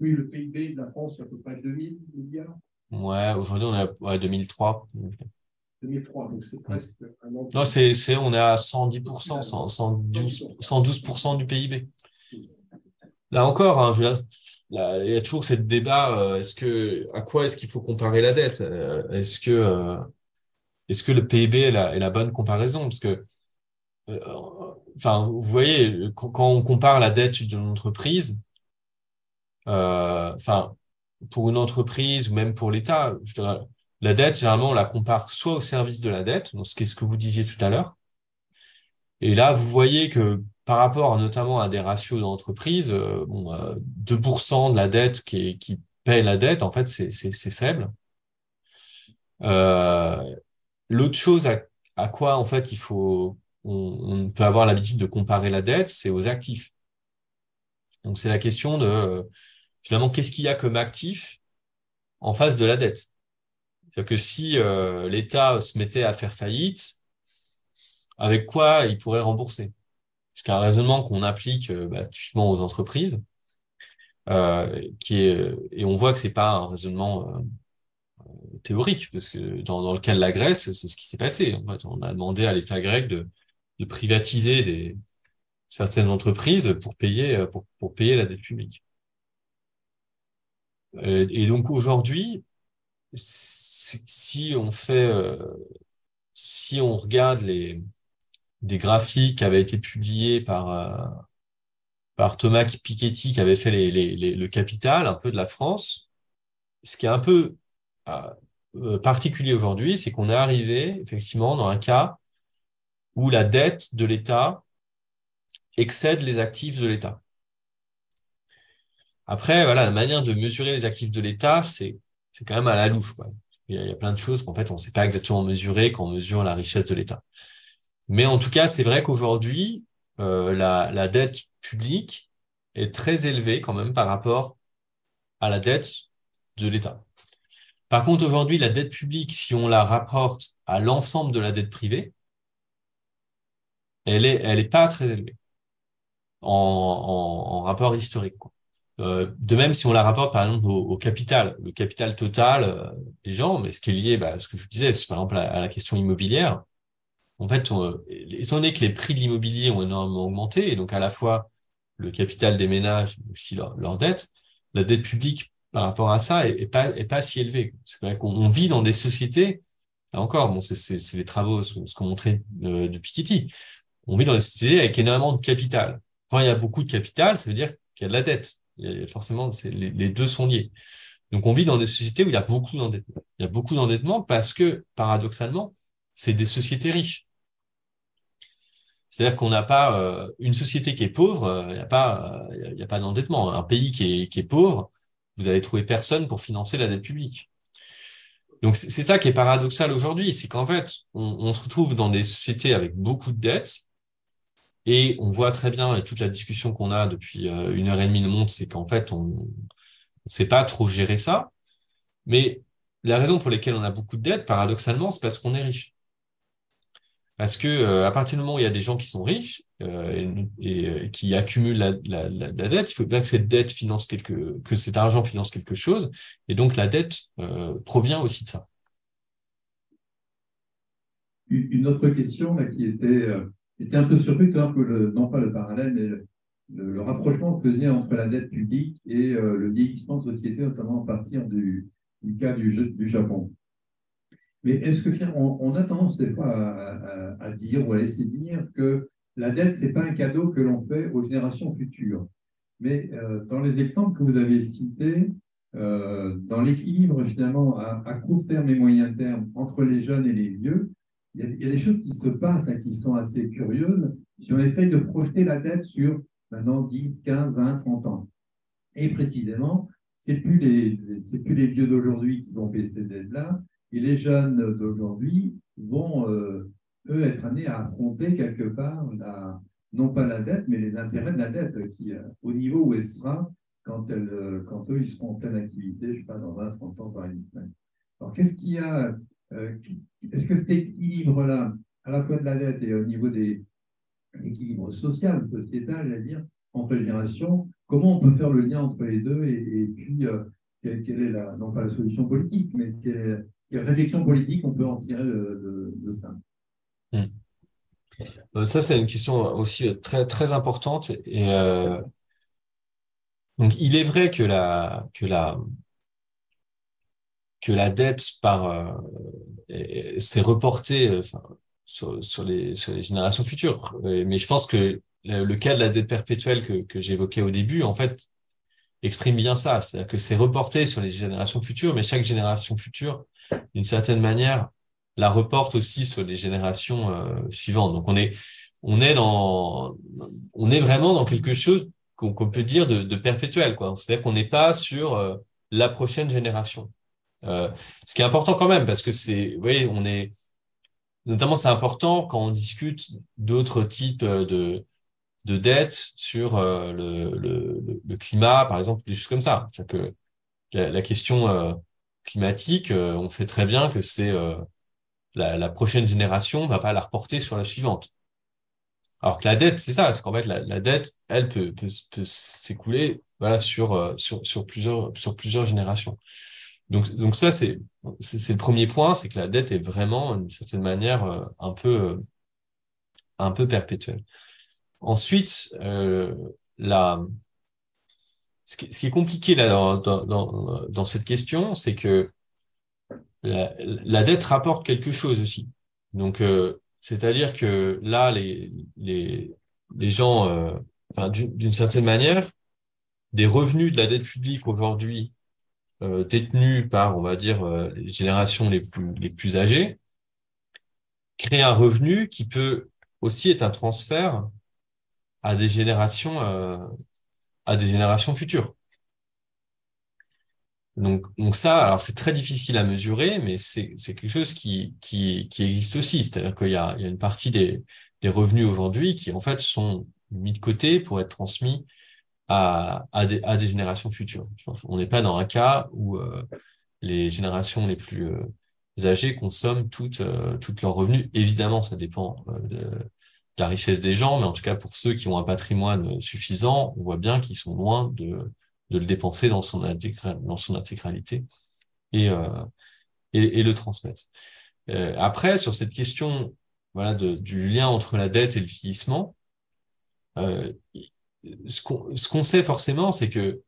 oui, le PIB de la France, c'est à peu près 2000 milliards. Ouais, aujourd'hui on est à 2003. 2003, donc c'est presque un an. Non, on est à 110%, 112% du PIB. Là encore, hein, là, il y a toujours ce débat, à quoi est-ce qu'il faut comparer la dette? Est-ce que le PIB est la bonne comparaison? Parce que, enfin, vous voyez, quand on compare la dette d'une entreprise, enfin, pour une entreprise ou même pour l'État, je dirais, la dette, généralement, on la compare soit au service de la dette, donc ce que vous disiez tout à l'heure. Et là, vous voyez que par rapport notamment à des ratios d'entreprise, 2% de la dette qui paie la dette, en fait, c'est faible. Euh, L'autre chose à quoi, en fait, on peut avoir l'habitude de comparer la dette, c'est aux actifs. Donc, c'est la question de, finalement, qu'est-ce qu'il y a comme actif en face de la dette? C'est-à-dire que si l'État se mettait à faire faillite, avec quoi il pourrait rembourser? Parce qu'un raisonnement qu'on applique typiquement aux entreprises, et on voit que c'est pas un raisonnement théorique, parce que dans le cas de la Grèce, c'est ce qui s'est passé. En fait, on a demandé à l'État grec de privatiser certaines entreprises pour payer la dette publique. Et donc aujourd'hui, si on regarde des graphiques qui avaient été publiés par Thomas Piketty qui avait fait le capital un peu de la France, ce qui est un peu particulier aujourd'hui, c'est qu'on est arrivé effectivement dans un cas où la dette de l'État excède les actifs de l'État. Après, voilà, la manière de mesurer les actifs de l'État, c'est quand même à la louche, quoi. Il y a plein de choses qu'en fait, on ne sait pas exactement mesurer quand on mesure la richesse de l'État. Mais en tout cas, c'est vrai qu'aujourd'hui, la dette publique est très élevée quand même par rapport à la dette de l'État. Par contre, aujourd'hui, la dette publique, si on la rapporte à l'ensemble de la dette privée, elle est pas très élevée en rapport historique, quoi. De même, si on la rapporte par exemple au capital, le capital total des gens, mais ce qui est lié, ce que je disais, c'est par exemple à la question immobilière. En fait, étant donné que les prix de l'immobilier ont énormément augmenté, et donc à la fois le capital des ménages, mais aussi leur dette, la dette publique par rapport à ça est pas si élevée. C'est vrai qu'on vit dans des sociétés, là encore, bon, c'est les travaux, ce qu'on montrait de Piketty. On vit dans des sociétés avec énormément de capital. Quand il y a beaucoup de capital, ça veut dire qu'il y a de la dette. Forcément, les deux sont liés. Donc, on vit dans des sociétés où il y a beaucoup d'endettement. Il y a beaucoup d'endettement parce que, paradoxalement, c'est des sociétés riches. C'est-à-dire qu'on n'a pas une société qui est pauvre, il y a pas d'endettement. Un pays qui est pauvre, vous allez trouver personne pour financer la dette publique. Donc c'est ça qui est paradoxal aujourd'hui, c'est qu'en fait on se retrouve dans des sociétés avec beaucoup de dettes et on voit très bien, et toute la discussion qu'on a depuis 1 heure et demie le montre, c'est qu'en fait on sait pas trop gérer ça. Mais la raison pour laquelle on a beaucoup de dettes, paradoxalement, c'est parce qu'on est riche. Parce que à partir du moment où il y a des gens qui sont riches et qui accumulent la dette, il faut bien que cette dette que cet argent finance quelque chose, et donc la dette provient aussi de ça. Une autre question là, qui était un peu surpris, non pas le parallèle, mais le rapprochement que vous faisiez entre la dette publique et le vieillissement de société, notamment à partir du cas du Japon. Mais est-ce qu'on a tendance des fois à dire ou à essayer de dire que la dette, ce n'est pas un cadeau que l'on fait aux générations futures. Mais dans les exemples que vous avez cités, dans l'équilibre finalement à court terme et moyen terme entre les jeunes et les vieux, il y a des choses qui se passent qui sont assez curieuses si on essaye de projeter la dette sur maintenant 10, 15, 20, 30 ans. Et précisément, ce n'est plus les vieux d'aujourd'hui qui vont payer ces dettes-là, Et les jeunes d'aujourd'hui vont, eux, être amenés à affronter quelque part, non pas la dette, mais les intérêts de la dette, au niveau où elle sera quand eux, ils seront en pleine activité, je ne sais pas, dans 20, 30 ans, par exemple. Alors, qu'est-ce qu'il y a est-ce que cet équilibre-là, à la fois de la dette et au niveau des équilibres social, sociétal, j'allais dire, entre les générations, comment on peut faire le lien entre les deux et puis quelle est non pas la solution politique, mais quelle réflexion politique on peut en tirer de ça? Ça, c'est une question aussi très, très importante. Et donc, il est vrai que la dette s'est reportée enfin, sur les générations futures. Mais je pense que le cas de la dette perpétuelle que j'évoquais au début, en fait, exprime bien ça. C'est-à-dire que c'est reporté sur les générations futures, mais chaque génération future, d'une certaine manière, la reporte aussi sur les générations suivantes. Donc on est vraiment dans quelque chose qu'on peut dire de perpétuel, quoi. C'est-à-dire qu'on n'est pas sur la prochaine génération. Ce qui est important quand même, parce que vous voyez, notamment c'est important quand on discute d'autres types de dettes sur le climat, par exemple, des choses comme ça. C'est-à-dire que la question climatique, on sait très bien que c'est la prochaine génération va pas la reporter sur la suivante. Alors que la dette, c'est ça, c'est qu'en fait la dette, elle peut s'écouler voilà sur plusieurs générations. Donc ça c'est le premier point, c'est que la dette est vraiment d'une certaine manière un peu perpétuelle. Ensuite, ce qui est compliqué là dans cette question, c'est que la dette rapporte quelque chose aussi. Donc, c'est-à-dire que là, les gens, enfin, d'une certaine manière, des revenus de la dette publique aujourd'hui détenus par, on va dire, les générations les plus âgées, créent un revenu qui peut aussi être un transfert à des générations futures. Donc ça, alors c'est très difficile à mesurer, mais c'est quelque chose qui existe aussi. C'est-à-dire qu'il y a une partie des revenus aujourd'hui qui en fait sont mis de côté pour être transmis à des générations futures. On n'est pas dans un cas où les générations les plus âgées consomment toutes leurs revenus. Évidemment, ça dépend de la richesse des gens, mais en tout cas pour ceux qui ont un patrimoine suffisant, on voit bien qu'ils sont loin de le dépenser dans son intégralité et le transmettre. Après, sur cette question voilà du lien entre la dette et le vieillissement, euh, ce qu'on sait forcément, c'est que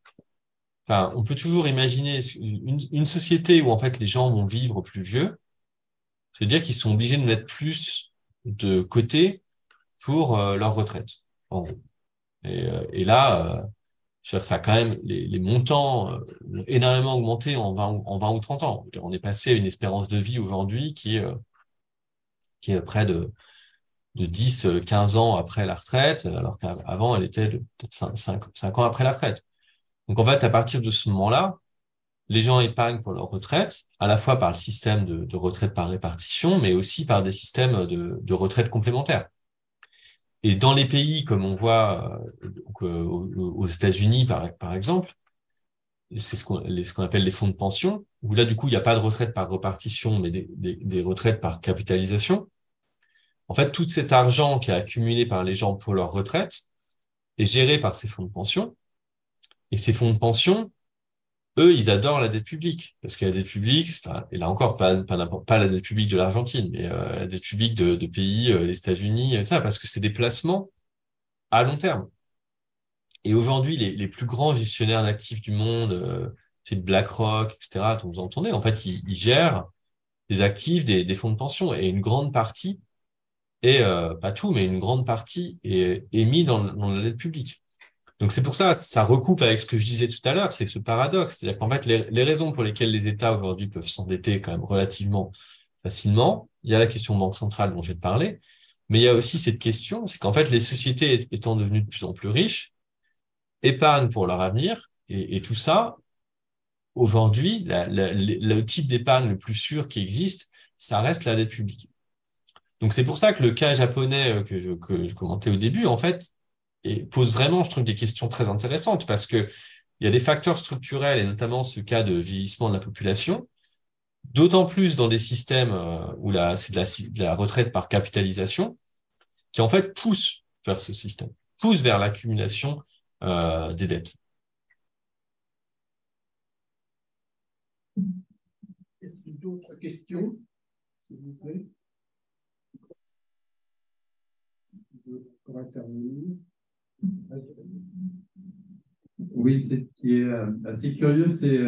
enfin, on peut toujours imaginer une société où en fait les gens vont vivre plus vieux, c'est-à-dire qu'ils sont obligés de mettre plus de côté pour leur retraite, en gros. Et là, c'est-à-dire que ça a quand même les montants ont énormément augmenté en 20 ou 30 ans. On est passé à une espérance de vie aujourd'hui qui est près de 10, 15 ans après la retraite, alors qu'avant, elle était de peut-être 5 ans après la retraite. Donc en fait, à partir de ce moment-là, les gens épargnent pour leur retraite, à la fois par le système de retraite par répartition, mais aussi par des systèmes de retraite complémentaires. Et dans les pays, comme on voit aux États-Unis, par exemple, c'est ce qu'on appelle les fonds de pension, où là, du coup, il n'y a pas de retraite par répartition, mais des retraites par capitalisation. En fait, tout cet argent qui est accumulé par les gens pour leur retraite est géré par ces fonds de pension. Et ces fonds de pension, eux, ils adorent la dette publique. Parce que la dette publique, enfin, et là encore, pas la dette publique de l'Argentine, mais la dette publique de pays, les États-Unis, ça, parce que c'est des placements à long terme. Et aujourd'hui, les plus grands gestionnaires d'actifs du monde, c'est BlackRock, etc., dont vous entendez, en fait, ils gèrent des actifs des fonds de pension. Et une grande partie, pas tout, mais une grande partie est mis dans la dette publique. Donc c'est pour ça, ça recoupe avec ce que je disais tout à l'heure, c'est ce paradoxe. C'est-à-dire qu'en fait, les raisons pour lesquelles les États aujourd'hui peuvent s'endetter quand même relativement facilement, il y a la question banque centrale dont j'ai parlé, mais il y a aussi cette question, c'est qu'en fait, les sociétés étant devenues de plus en plus riches, épargnent pour leur avenir, et tout ça aujourd'hui, le type d'épargne le plus sûr qui existe, ça reste la dette publique. Donc c'est pour ça que le cas japonais que je commentais au début, en fait, pose vraiment, je trouve, des questions très intéressantes parce que il y a des facteurs structurels et notamment ce cas de vieillissement de la population, d'autant plus dans des systèmes où c'est de la retraite par capitalisation, qui en fait pousse vers ce système, pousse vers l'accumulation des dettes. Est-ce qu'il y a d'autres questions, s'il vous plaît? Pour intervenir. Oui, ce qui est assez curieux, c'est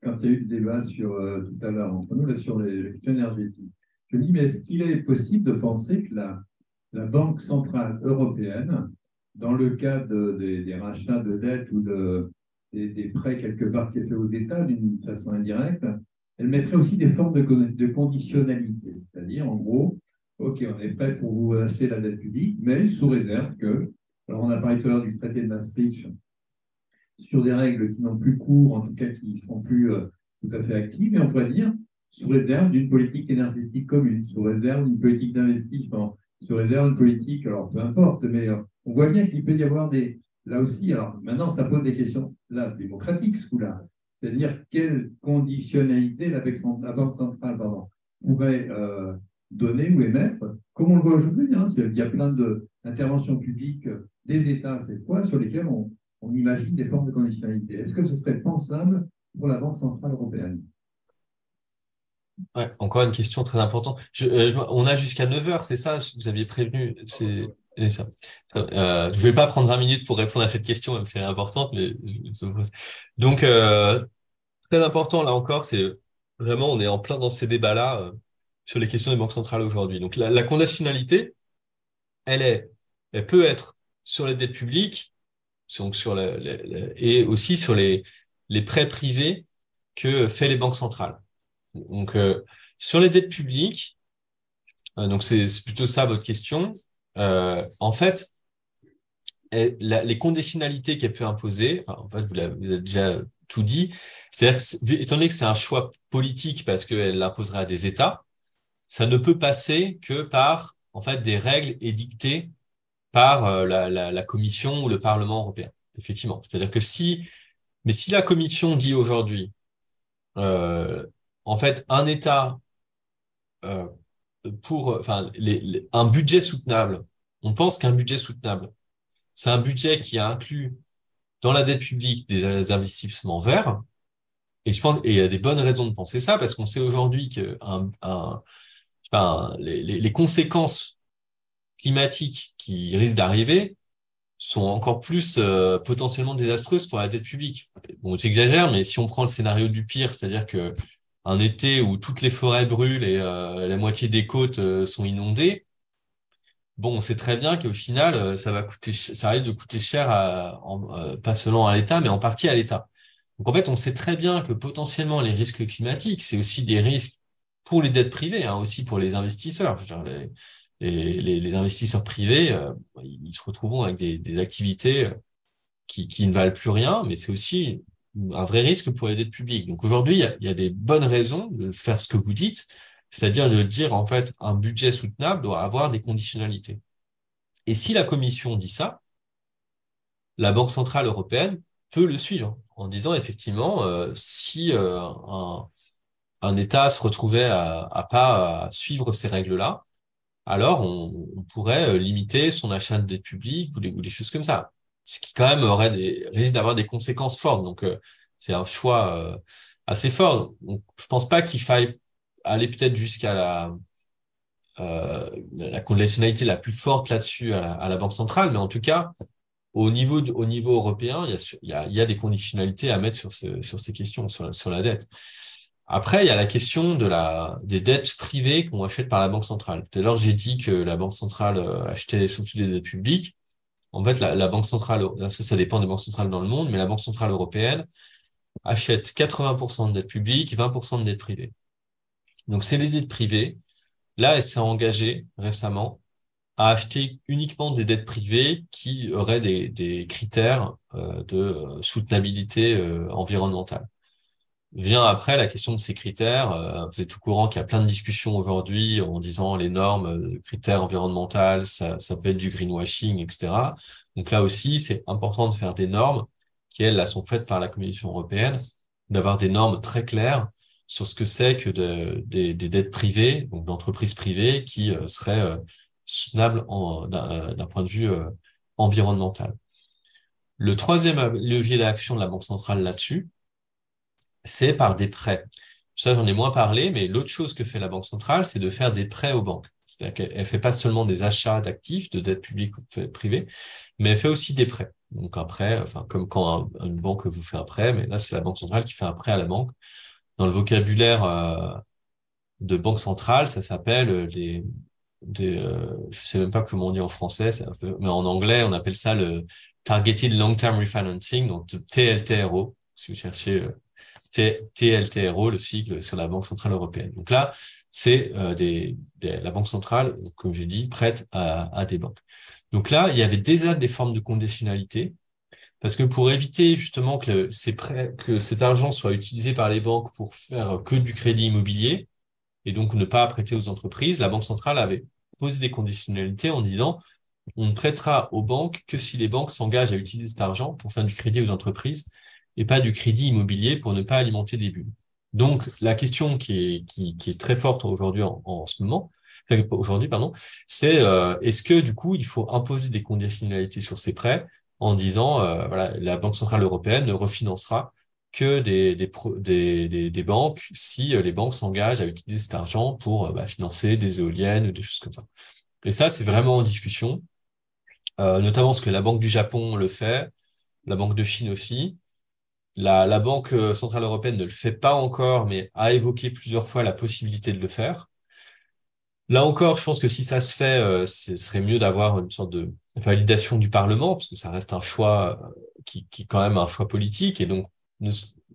quand il y a eu le débat tout à l'heure entre nous là, sur les questions énergétiques. Je me dis, mais est-ce qu'il est possible de penser que la Banque centrale européenne, dans le cadre des rachats de dettes ou des prêts quelque part qui est fait aux États d'une façon indirecte, elle mettrait aussi des formes de conditionnalité. C'est-à-dire, en gros, OK, on est prêt pour vous acheter la dette publique, mais sous réserve que, alors on a parlé tout à l'heure du traité de Maastricht, sur des règles qui n'ont plus cours, en tout cas qui ne seront plus tout à fait actives, et on pourrait dire sous réserve d'une politique énergétique commune, sous réserve d'une politique d'investissement, sous réserve d'une politique, alors peu importe, mais on voit bien qu'il peut y avoir là aussi, alors maintenant ça pose des questions là, démocratiques ce coup-là, c'est-à-dire quelle conditionnalité la Banque centrale pourrait donner ou émettre, comme on le voit aujourd'hui, hein, il y a plein d'interventions publiques des États cette fois sur lesquelles on imagine des formes de conditionnalité. Est-ce que ce serait pensable pour la Banque centrale européenne? Ouais, encore une question très importante. On a jusqu'à 9 heures, c'est ça? Vous aviez prévenu, c'est ça. Je vais pas prendre 20 minutes pour répondre à cette question, même si elle est importante, mais donc très important là encore, c'est vraiment on est en plein dans ces débats-là sur les questions des banques centrales aujourd'hui. Donc la conditionnalité, elle peut être sur les dettes publiques, donc et aussi sur les prêts privés que fait les banques centrales. Donc sur les dettes publiques, donc c'est plutôt ça votre question. En fait, les conditionnalités qu'elle peut imposer, enfin, en fait vous avez déjà tout dit, c'est-à-dire que, étant donné que c'est un choix politique parce qu'elle l'imposerait à des États, ça ne peut passer que par en fait des règles édictées par la Commission ou le Parlement européen. Effectivement, c'est-à-dire que si la Commission dit aujourd'hui, en fait, un État euh, enfin, un budget soutenable, on pense qu'un budget soutenable, c'est un budget qui inclut dans la dette publique des investissements verts. Et je pense, et il y a des bonnes raisons de penser ça, parce qu'on sait aujourd'hui que les conséquences climatiques qui risquent d'arriver sont encore plus potentiellement désastreuses pour la dette publique. Bon, j'exagère, mais si on prend le scénario du pire, c'est-à-dire que un été où toutes les forêts brûlent et la moitié des côtes sont inondées, bon, on sait très bien qu'au final, ça risque de coûter cher pas seulement à l'État, mais en partie à l'État. Donc en fait, on sait très bien que potentiellement les risques climatiques, c'est aussi des risques pour les dettes privées, hein, aussi pour les investisseurs. Je veux dire, les investisseurs privés, ils se retrouveront avec des activités qui ne valent plus rien, mais c'est aussi un vrai risque pour les dettes publiques. Donc aujourd'hui, il y a des bonnes raisons de faire ce que vous dites, c'est-à-dire de dire en fait un budget soutenable doit avoir des conditionnalités. Et si la Commission dit ça, la Banque centrale européenne peut le suivre en disant effectivement si un État se retrouvait à pas suivre ces règles-là, alors on pourrait limiter son achat de dette publique ou des choses comme ça. Ce qui quand même risque d'avoir des conséquences fortes. Donc c'est un choix assez fort. Donc, je pense pas qu'il faille aller peut-être jusqu'à la conditionnalité la plus forte là-dessus à la Banque centrale, mais en tout cas au niveau européen, il y a des conditionnalités à mettre sur ces questions, sur la dette. Après, il y a la question des dettes privées qu'on achète par la Banque centrale. Tout à l'heure, j'ai dit que la Banque centrale achetait surtout des dettes publiques. En fait, la Banque centrale, ça dépend des banques centrales dans le monde, mais la Banque centrale européenne achète 80% de dettes publiques, 20% de dettes privées. Donc, c'est les dettes privées. Là, elle s'est engagée récemment à acheter uniquement des dettes privées qui auraient des critères de soutenabilité environnementale. vient après la question de ces critères. Vous êtes au courant qu'il y a plein de discussions aujourd'hui en disant les normes, critères environnementaux, ça peut être du greenwashing, etc. Donc là aussi, c'est important de faire des normes qui, elles, là, sont faites par la Commission européenne, d'avoir des normes très claires sur ce que c'est que des dettes privées, donc d'entreprises privées qui seraient soutenables d'un point de vue environnemental. Le troisième levier d'action de la Banque centrale là-dessus, c'est par des prêts. Ça, j'en ai moins parlé, mais l'autre chose que fait la Banque centrale, c'est de faire des prêts aux banques. C'est-à-dire qu'elle fait pas seulement des achats d'actifs, de dettes publiques ou privées, mais elle fait aussi des prêts. Donc un prêt, enfin comme quand une banque vous fait un prêt, mais là c'est la Banque centrale qui fait un prêt à la banque. Dans le vocabulaire de banque centrale, ça s'appelle je sais même pas comment on dit en français, mais en anglais on appelle ça le Targeted Long-Term Refinancing, donc TLTRO, si vous cherchez TLTRO, le sigle sur la Banque centrale européenne. Donc là, c'est la Banque centrale, comme j'ai dit, prête à des banques. Donc là, il y avait déjà des formes de conditionnalité, parce que pour éviter justement que cet argent soit utilisé par les banques pour faire que du crédit immobilier, et donc ne pas prêter aux entreprises, la Banque centrale avait posé des conditionnalités en disant on ne prêtera aux banques que si les banques s'engagent à utiliser cet argent pour faire du crédit aux entreprises et pas du crédit immobilier pour ne pas alimenter des bulles. Donc, la question qui est très forte aujourd'hui en ce moment, aujourd'hui, pardon, c'est est-ce que du coup il faut imposer des conditionnalités sur ces prêts en disant voilà, la Banque centrale européenne ne refinancera que des banques si les banques s'engagent à utiliser cet argent pour financer des éoliennes ou des choses comme ça. Et ça, c'est vraiment en discussion, notamment parce que la Banque du Japon le fait, la Banque de Chine aussi. La Banque centrale européenne ne le fait pas encore, mais a évoqué plusieurs fois la possibilité de le faire. Là encore, je pense que si ça se fait, ce serait mieux d'avoir une sorte de validation du Parlement, parce que ça reste un choix qui est quand même un choix politique, et donc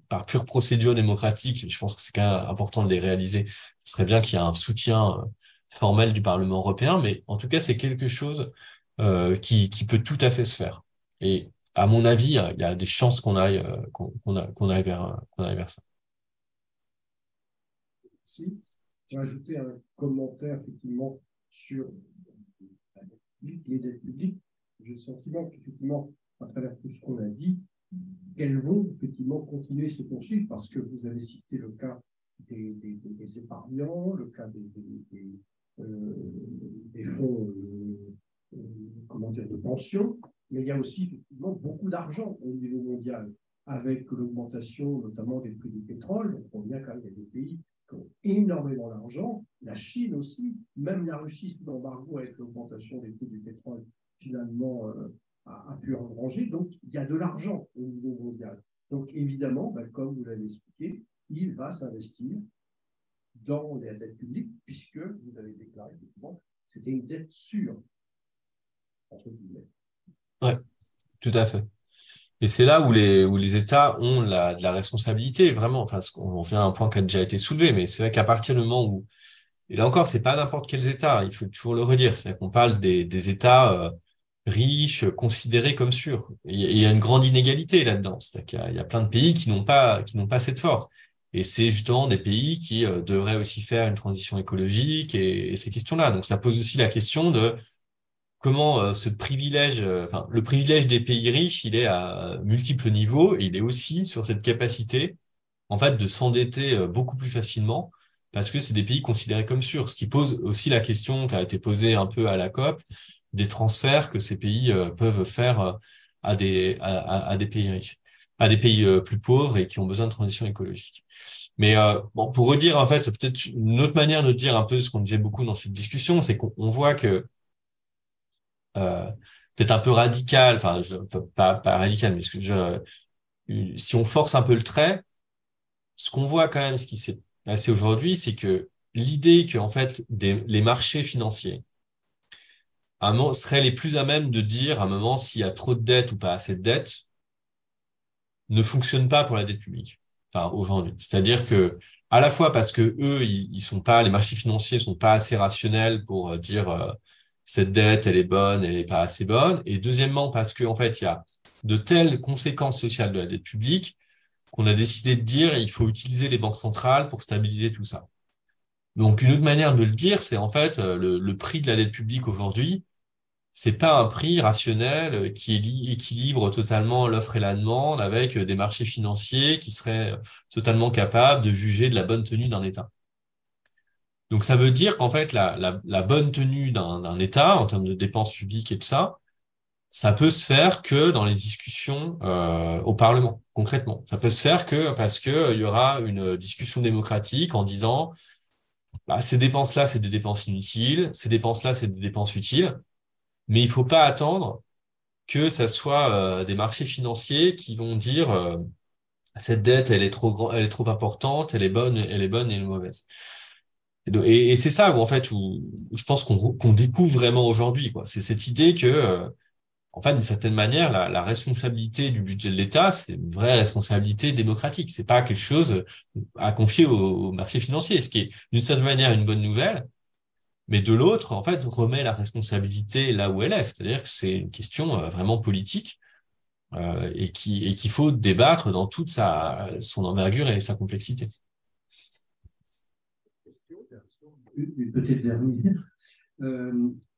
par pure procédure démocratique, je pense que c'est quand même important de les réaliser. Ce serait bien qu'il y ait un soutien formel du Parlement européen, mais en tout cas, c'est quelque chose qui peut tout à fait se faire. Et à mon avis, il y a des chances qu'on aille vers ça. Si, je vais ajouter un commentaire effectivement sur les dettes publiques. J'ai le sentiment qu'effectivement, à travers tout ce qu'on a dit, elles vont effectivement continuer à se poursuivre parce que vous avez cité le cas des épargnants, le cas des fonds de pension, mais il y a aussi effectivement beaucoup d'argent au niveau mondial avec l'augmentation notamment des prix du pétrole. On voit bien quand même qu'il y a des pays qui ont énormément d'argent, la Chine aussi, même la Russie sous l'embargo avec l'augmentation des prix du pétrole finalement a pu engranger. Donc il y a de l'argent au niveau mondial. Donc évidemment, comme vous l'avez expliqué, il va s'investir dans les dettes publiques puisque vous avez déclaré effectivement que c'était une dette sûre. Ouais, tout à fait. Et c'est là où les États ont de la responsabilité, vraiment. Enfin, on fait un point qui a déjà été soulevé, mais c'est vrai qu'à partir du moment où, et là encore, c'est pas n'importe quels États, il faut toujours le redire, c'est-à-dire qu'on parle des États riches, considérés comme sûrs. Et il y a une grande inégalité là-dedans, c'est-à-dire qu'il y a plein de pays qui n'ont pas cette force. Et c'est justement des pays qui devraient aussi faire une transition écologique et ces questions-là. Donc ça pose aussi la question de comment ce privilège, enfin le privilège des pays riches, il est à multiples niveaux et il est aussi sur cette capacité en fait de s'endetter beaucoup plus facilement parce que c'est des pays considérés comme sûrs, ce qui pose aussi la question qui a été posée un peu à la COP des transferts que ces pays peuvent faire à des pays riches, à des pays plus pauvres et qui ont besoin de transition écologique. Mais bon, pour redire en fait, c'est peut-être une autre manière de dire un peu ce qu'on disait beaucoup dans cette discussion, c'est qu'on voit que peut-être un peu radical, enfin pas radical, mais si on force un peu le trait, ce qu'on voit quand même, ce qui s'est passé aujourd'hui, c'est que l'idée que en fait les marchés financiers à un moment, seraient les plus à même de dire à un moment s'il y a trop de dettes ou pas assez de dettes, ne fonctionne pas pour la dette publique. Enfin aujourd'hui, c'est-à-dire que à la fois parce que eux, ils sont pas, les marchés financiers sont pas assez rationnels pour dire cette dette, elle est bonne, elle est pas assez bonne. Et deuxièmement, parce que, en fait, il y a de telles conséquences sociales de la dette publique qu'on a décidé de dire il faut utiliser les banques centrales pour stabiliser tout ça. Donc, une autre manière de le dire, c'est en fait le prix de la dette publique aujourd'hui, c'est pas un prix rationnel qui équilibre totalement l'offre et la demande avec des marchés financiers qui seraient totalement capables de juger de la bonne tenue d'un État. Donc, ça veut dire qu'en fait, la bonne tenue d'un État en termes de dépenses publiques et de ça peut se faire que dans les discussions au Parlement, concrètement. Ça peut se faire que parce que il y aura une discussion démocratique en disant bah, ces dépenses-là, c'est des dépenses inutiles, ces dépenses-là, c'est des dépenses utiles, mais il faut pas attendre que ça soit des marchés financiers qui vont dire cette dette, elle est elle est trop importante, elle est bonne et elle est mauvaise. Et c'est ça où en fait où je pense qu'on découvre vraiment aujourd'hui, quoi. C'est cette idée que en fait, d'une certaine manière, la responsabilité du budget de l'État, c'est une vraie responsabilité démocratique. C'est pas quelque chose à confier au marché financier, ce qui est d'une certaine manière une bonne nouvelle, mais de l'autre, en fait, remet la responsabilité là où elle est. C'est-à-dire que c'est une question vraiment politique et qu'il faut débattre dans toute son envergure et sa complexité. Une petite dernière.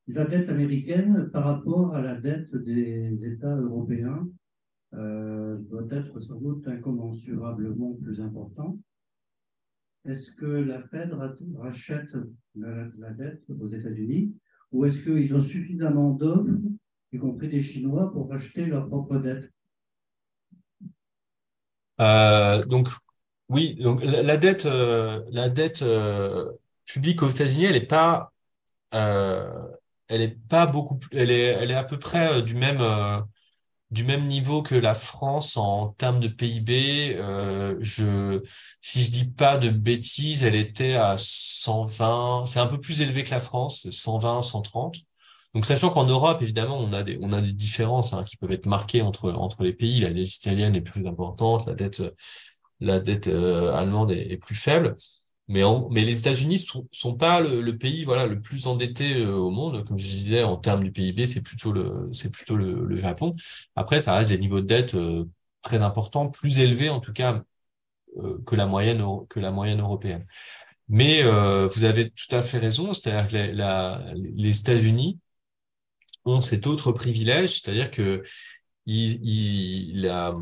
La dette américaine par rapport à la dette des États européens doit être sans doute incommensurablement plus importante. Est-ce que la Fed rachète la dette aux États-Unis ou est-ce qu'ils ont suffisamment d'offres, y compris des Chinois, pour racheter leur propre dette? Donc oui, donc la dette publique aux États-Unis, euh, elle est pas beaucoup, elle est à peu près du même niveau que la France en termes de PIB. Si je dis pas de bêtises, elle était à 120. C'est un peu plus élevé que la France, 120, 130. Donc, sachant qu'en Europe, évidemment, on a des différences hein, qui peuvent être marquées entre les pays. La dette italienne est plus importante, la dette allemande est plus faible. Mais les États-Unis sont pas le pays voilà le plus endetté au monde, comme je disais en termes du PIB, c'est plutôt le Japon. Après, ça reste des niveaux de dette très importants, plus élevés en tout cas que la moyenne européenne. Mais vous avez tout à fait raison, c'est-à-dire que les États-Unis ont cet autre privilège, c'est-à-dire que la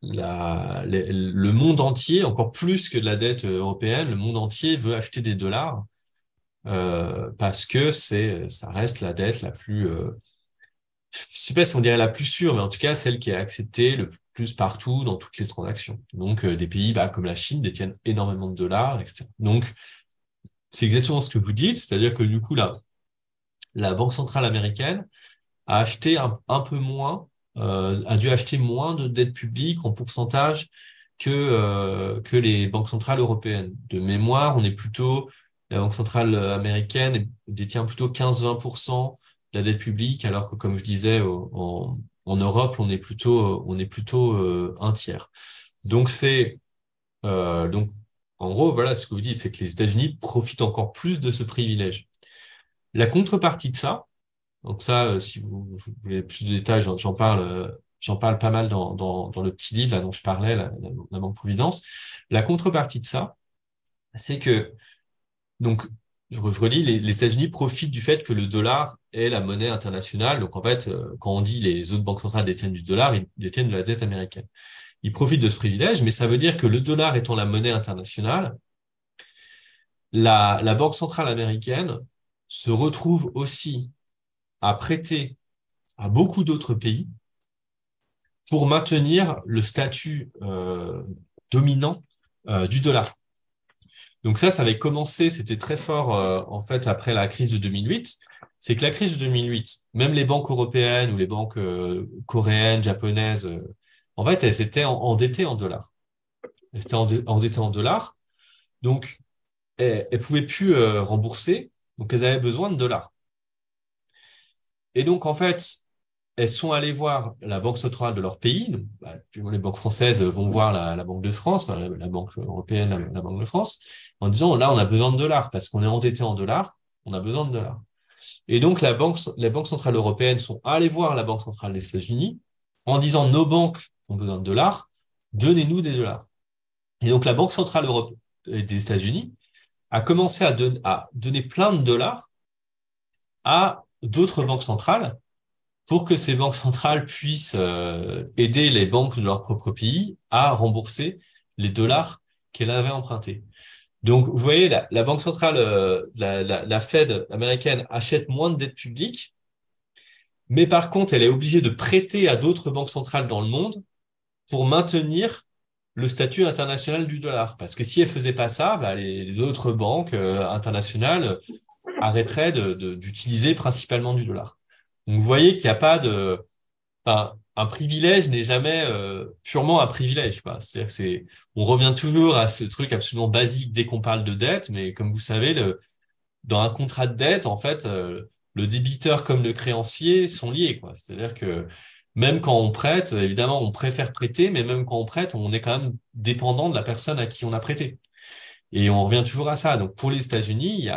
le monde entier, encore plus que de la dette européenne, le monde entier veut acheter des dollars parce que ça reste la dette la plus, je sais pas si on dirait la plus sûre, mais en tout cas celle qui est acceptée le plus partout dans toutes les transactions. Donc des pays comme la Chine détiennent énormément de dollars, etc. Donc c'est exactement ce que vous dites, c'est-à-dire que du coup la Banque centrale américaine a acheté un peu moins, a dû acheter moins de dette publique en pourcentage que les banques centrales européennes. De mémoire, la Banque centrale américaine détient plutôt 15-20% de la dette publique, alors que, comme je disais, en Europe, on est plutôt un tiers. Donc donc en gros, voilà ce que vous dites, c'est que les États-Unis profitent encore plus de ce privilège. La contrepartie de ça, donc ça, si vous voulez plus de détails, j'en parle pas mal dans le petit livre là, dont je parlais, la Banque Providence. La contrepartie de ça, c'est que, donc, je redis, les États-Unis profitent du fait que le dollar est la monnaie internationale. Donc, en fait, quand on dit les autres banques centrales détiennent du dollar, ils détiennent de la dette américaine. Ils profitent de ce privilège, mais ça veut dire que le dollar étant la monnaie internationale, la Banque centrale américaine se retrouve aussi à prêter à beaucoup d'autres pays pour maintenir le statut dominant du dollar. Donc ça avait commencé, c'était très fort en fait après la crise de 2008. C'est que la crise de 2008, même les banques européennes ou les banques coréennes, japonaises, en fait, elles étaient endettées en dollars. Elles étaient endettées en dollars, donc elles pouvaient plus rembourser, donc elles avaient besoin de dollars. Et donc en fait, elles sont allées voir la banque centrale de leur pays. Donc, les banques françaises vont voir la Banque de France, la Banque européenne, la Banque de France, en disant là, on a besoin de dollars parce qu'on est endetté en dollars, on a besoin de dollars. Et donc, les banques centrales européennes sont allées voir la Banque centrale des États-Unis en disant nos banques ont besoin de dollars, donnez-nous des dollars. Et donc la Banque centrale des États-Unis a commencé à donner plein de dollars à d'autres banques centrales pour que ces banques centrales puissent aider les banques de leur propre pays à rembourser les dollars qu'elles avaient empruntés. Donc, vous voyez, la Banque centrale, la Fed américaine achète moins de dettes publiques, mais par contre, elle est obligée de prêter à d'autres banques centrales dans le monde pour maintenir le statut international du dollar. Parce que si elle faisait pas ça, bah, les autres banques internationales arrêteraient d'utiliser principalement du dollar. Donc, vous voyez qu'il n'y a pas enfin, un privilège n'est jamais purement un privilège, quoi. C'est-à-dire que on revient toujours à ce truc absolument basique dès qu'on parle de dette, mais comme vous savez, dans un contrat de dette, en fait, le débiteur comme le créancier sont liés, quoi. C'est-à-dire que même quand on prête, évidemment, on préfère prêter, mais même quand on prête, on est quand même dépendant de la personne à qui on a prêté. Et on revient toujours à ça. Donc, pour les États-Unis,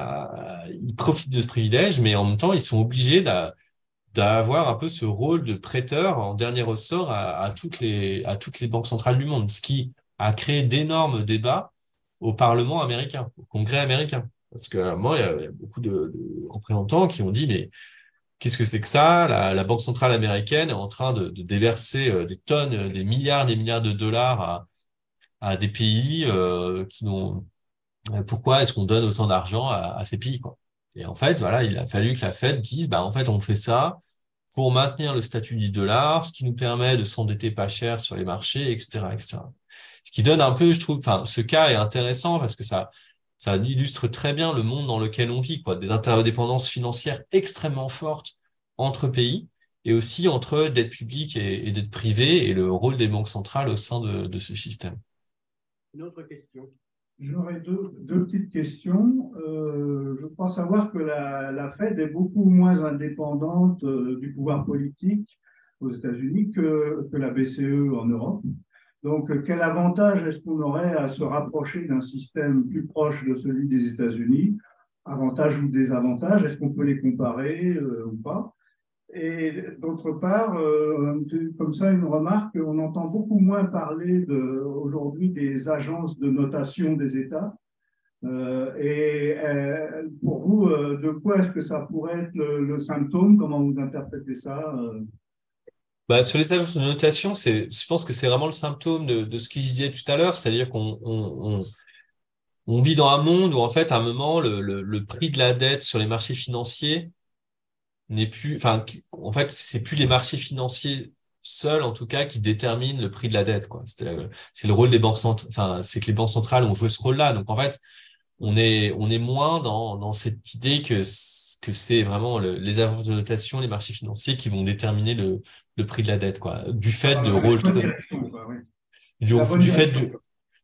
ils profitent de ce privilège, mais en même temps, ils sont obligés d'avoir un peu ce rôle de prêteur en dernier ressort à toutes les banques centrales du monde, ce qui a créé d'énormes débats au Parlement américain, au Congrès américain. Parce que moi, il y a beaucoup de représentants qui ont dit, mais qu'est-ce que c'est que ça? La Banque centrale américaine est en train de déverser des tonnes, des milliards de dollars à des pays qui n'ont... Pourquoi est-ce qu'on donne autant d'argent à ces pays, quoi? Et en fait, voilà, il a fallu que la Fed dise, bah en fait, on fait ça pour maintenir le statut du dollar, ce qui nous permet de s'endetter pas cher sur les marchés, etc., etc. Ce qui donne un peu, je trouve, enfin, ce cas est intéressant parce que ça illustre très bien le monde dans lequel on vit, quoi, des interdépendances financières extrêmement fortes entre pays et aussi entre dette publique et dette privée et le rôle des banques centrales au sein de ce système. Une autre question. J'aurais deux petites questions. Je crois savoir que la Fed est beaucoup moins indépendante du pouvoir politique aux États-Unis que la BCE en Europe. Donc, quel avantage est-ce qu'on aurait à se rapprocher d'un système plus proche de celui des États-Unis? Avantage ou désavantage? Est-ce qu'on peut les comparer ou pas? Et d'autre part, comme ça, une remarque, on entend beaucoup moins parler aujourd'hui des agences de notation des États. Pour vous, de quoi est-ce que ça pourrait être le symptôme? Comment vous interprétez ça? Bah, sur les agences de notation, je pense que c'est vraiment le symptôme de ce que je disais tout à l'heure, c'est-à-dire on vit dans un monde où, en fait, à un moment, le prix de la dette sur les marchés financiers n'est plus, enfin, en fait, c'est plus les marchés financiers seuls, en tout cas, qui déterminent le prix de la dette, quoi. C'est le rôle des banques centrales, enfin, c'est que les banques centrales ont joué ce rôle-là. Donc, en fait, on est moins dans cette idée que c'est vraiment les agences de notation, les marchés financiers qui vont déterminer le prix de la dette, quoi. Du fait de rôle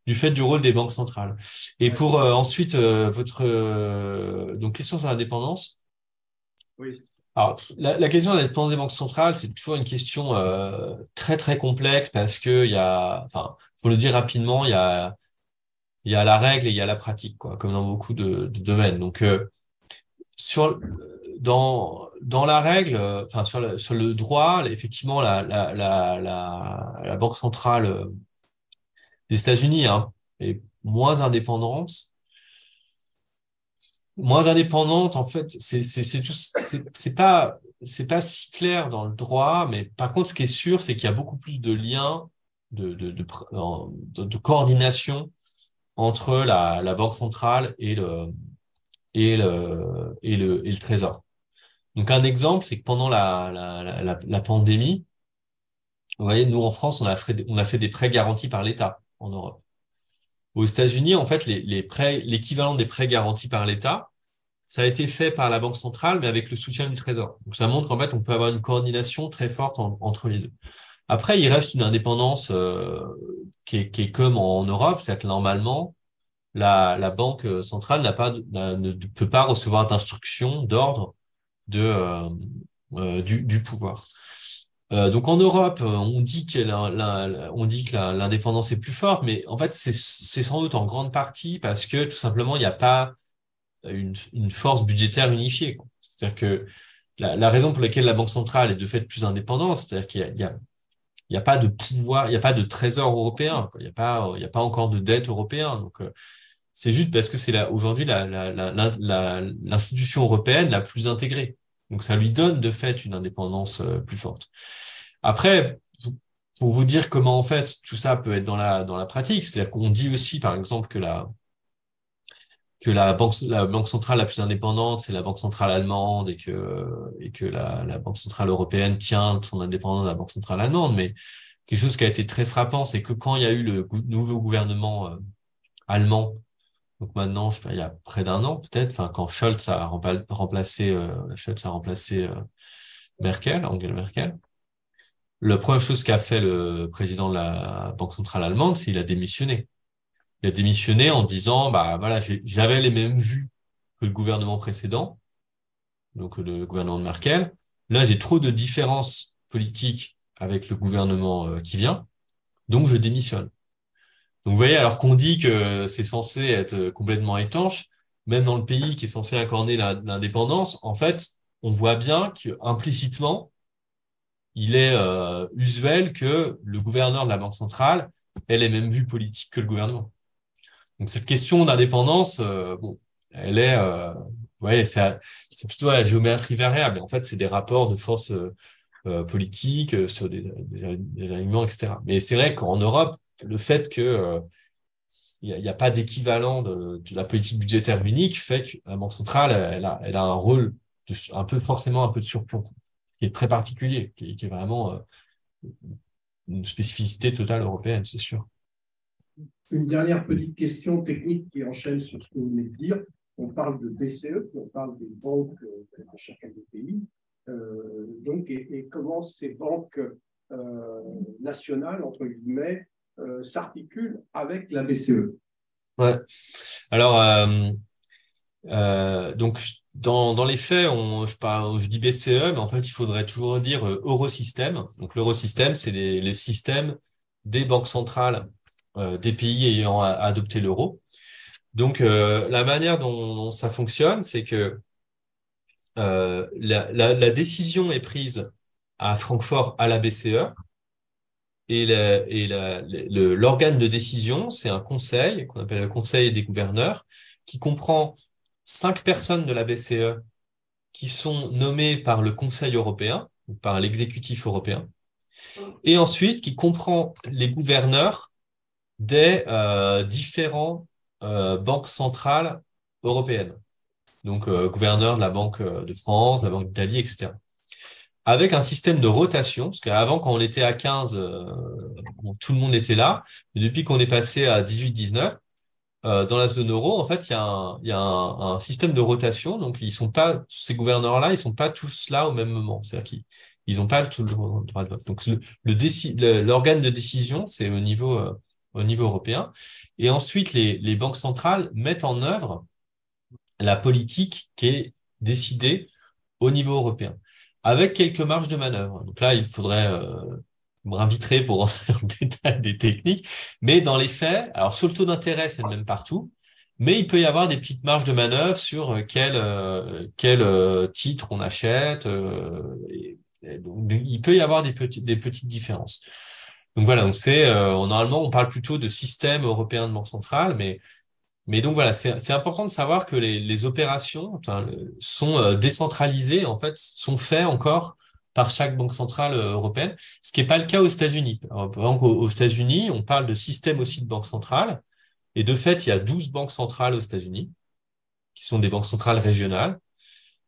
du fait du rôle des banques centrales. Et pour ensuite votre donc question sur l'indépendance. Oui. Alors la question de l'indépendance des banques centrales, c'est toujours une question très très complexe parce que enfin, faut le dire rapidement, il y a la règle et il y a la pratique, quoi, comme dans beaucoup de domaines. Donc, dans la règle, enfin, sur le droit, effectivement, la Banque centrale des États-Unis, hein, est moins indépendante. Moins indépendante, en fait, c'est pas si clair dans le droit, mais par contre, ce qui est sûr, c'est qu'il y a beaucoup plus de liens de coordination entre la Banque centrale et le Trésor. Donc un exemple, c'est que pendant la pandémie, vous voyez, nous en France, on a fait des prêts garantis par l'État en Europe. Aux États-Unis, en fait, l'équivalent des prêts garantis par l'État, ça a été fait par la Banque centrale, mais avec le soutien du Trésor. Donc ça montre qu'en fait, on peut avoir une coordination très forte entre les deux. Après, il reste une indépendance qui est comme en Europe, c'est que normalement, la banque centrale ne peut pas recevoir d'instructions, d'ordre du pouvoir. Donc en Europe, on dit que l'indépendance est plus forte, mais en fait, c'est sans doute en grande partie parce que tout simplement, il n'y a pas une force budgétaire unifiée, quoi. C'est-à-dire que la raison pour laquelle la Banque centrale est de fait plus indépendante, c'est-à-dire qu'il y a il n'y a pas de pouvoir, il n'y a pas de trésor européen, quoi. Il y a pas encore de dette européenne. Donc, c'est juste parce que c'est aujourd'hui l'institution européenne la plus intégrée. Donc, ça lui donne de fait une indépendance plus forte. Après, pour vous dire comment en fait tout ça peut être dans la pratique, c'est-à-dire qu'on dit aussi par exemple que la banque centrale la plus indépendante, c'est la banque centrale allemande et que la banque centrale européenne tient de son indépendance de la banque centrale allemande. Mais quelque chose qui a été très frappant, c'est que quand il y a eu le nouveau gouvernement allemand, donc maintenant, je sais pas, il y a près d'un an peut-être, enfin quand Scholz a remplacé Merkel, Angela Merkel, la première chose qu'a fait le président de la banque centrale allemande, c'est qu'il a démissionné. Il a démissionné en disant, bah voilà, j'avais les mêmes vues que le gouvernement précédent, donc le gouvernement de Merkel. Là, j'ai trop de différences politiques avec le gouvernement qui vient, donc je démissionne. Donc vous voyez, alors qu'on dit que c'est censé être complètement étanche, même dans le pays qui est censé incarner l'indépendance, en fait, on voit bien que implicitement, il est usuel que le gouverneur de la Banque centrale ait les mêmes vues politiques que le gouvernement. Donc cette question d'indépendance, bon, elle est, ouais, c'est plutôt à la géométrie variable. En fait, c'est des rapports de force politiques sur des alignements, etc. Mais c'est vrai qu'en Europe, le fait que il y a pas d'équivalent de la politique budgétaire unique fait que la Banque centrale, elle a un rôle un peu forcément un peu de surplomb, qui est très particulier, qui est vraiment une spécificité totale européenne, c'est sûr. Une dernière petite question technique qui enchaîne sur ce que vous venez de dire. On parle de BCE, on parle des banques de chacun des pays. Donc, et comment ces banques nationales, entre guillemets, s'articulent avec la BCE? Ouais. Alors, donc, dans les faits, je dis BCE, mais en fait, il faudrait toujours dire Eurosystème. Donc, l'Eurosystème, c'est le système des banques centrales des pays ayant adopté l'euro. Donc, la manière dont ça fonctionne, c'est que la décision est prise à Francfort à la BCE et l'organe de décision, c'est un conseil qu'on appelle le Conseil des gouverneurs qui comprend 5 personnes de la BCE qui sont nommées par le Conseil européen, ou par l'exécutif européen, et ensuite qui comprend les gouverneurs des différents banques centrales européennes. Donc, gouverneur de la Banque de France, de la Banque d'Italie, etc. Avec un système de rotation, parce qu'avant, quand on était à 15, bon, tout le monde était là, mais depuis qu'on est passé à 18-19, dans la zone euro, en fait, il y a un système de rotation, donc ces gouverneurs-là, ils sont pas tous là au même moment, c'est-à-dire qu'ils n'ont pas tout le droit de vote. Donc, l'organe de décision, c'est au niveau européen. Et ensuite, les banques centrales mettent en œuvre la politique qui est décidée au niveau européen, avec quelques marges de manœuvre. Donc là, il faudrait, vous m'inviterez pour rentrer en détail des techniques, mais dans les faits, alors sur le taux d'intérêt, c'est le même partout, mais il peut y avoir des petites marges de manœuvre sur quel titre on achète, donc il peut y avoir des petites différences. Donc voilà, donc normalement on parle plutôt de système européen de banque centrale, mais donc voilà, c'est important de savoir que les opérations sont décentralisées, en fait, sont faites encore par chaque banque centrale européenne, ce qui n'est pas le cas aux États-Unis. Par exemple, aux États-Unis, on parle de système aussi de banque centrale, et de fait, il y a 12 banques centrales aux États-Unis, qui sont des banques centrales régionales,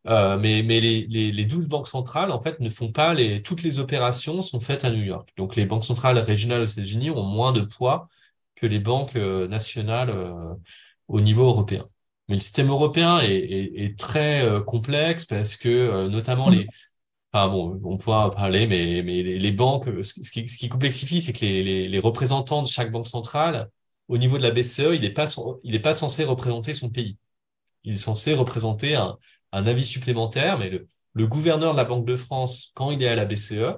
mais les 12 banques centrales, en fait, ne font pas toutes les opérations sont faites à New York. Donc les banques centrales régionales aux États-Unis ont moins de poids que les banques nationales au niveau européen. Mais le système européen est très complexe parce que notamment enfin bon, on pourra en parler, mais les banques, ce qui complexifie, c'est que les représentants de chaque banque centrale, au niveau de la BCE, il est pas censé représenter son pays. Il est censé représenter un avis supplémentaire, mais le gouverneur de la Banque de France, quand il est à la BCE,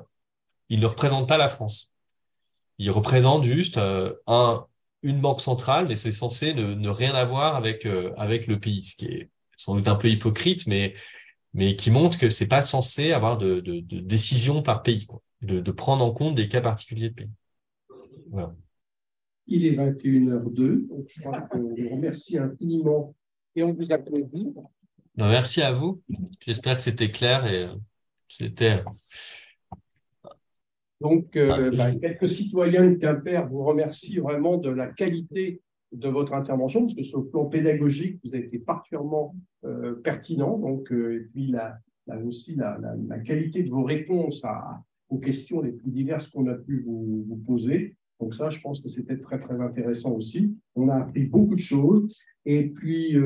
il ne représente pas la France. Il représente juste une banque centrale, mais c'est censé ne rien avoir avec le pays, ce qui est sans doute un peu hypocrite, mais qui montre que c'est pas censé avoir de décision par pays, quoi. de prendre en compte des cas particuliers de pays. Voilà. Il est 21h02, donc je crois qu'on vous remercie infiniment et on vous applaudit. Donc, merci à vous. J'espère que c'était clair et c'était. Donc, quelques citoyens de Quimper vous remercient vraiment de la qualité de votre intervention, parce que sur le plan pédagogique, vous avez été particulièrement pertinent. Donc, et puis aussi la qualité de vos réponses aux questions les plus diverses qu'on a pu vous poser. Donc ça, je pense que c'était très, très intéressant aussi. On a appris beaucoup de choses. Et puis,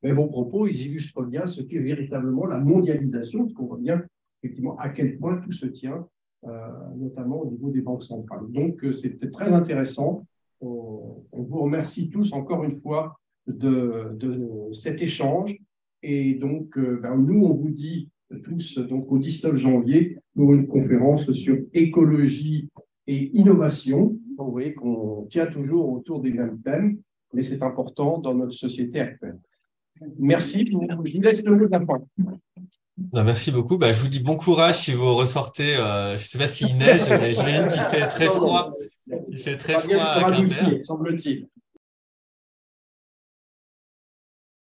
vos propos, ils illustrent bien ce qu'est véritablement la mondialisation, parce qu'on voit bien effectivement à quel point tout se tient, notamment au niveau des banques centrales. Donc, c'était très intéressant. On vous remercie tous encore une fois de cet échange. Et donc, nous, on vous dit tous donc, au 19 janvier pour une conférence sur écologie et innovation. Donc, vous voyez qu'on tient toujours autour des mêmes thèmes, mais c'est important dans notre société actuelle. Merci. Je vous laisse le mot de la fin. Merci beaucoup. Je vous dis bon courage si vous ressortez. Je ne sais pas s'il neige, mais j'imagine qu'il fait très froid. Il fait très froid à Quimper. Semble-t-il.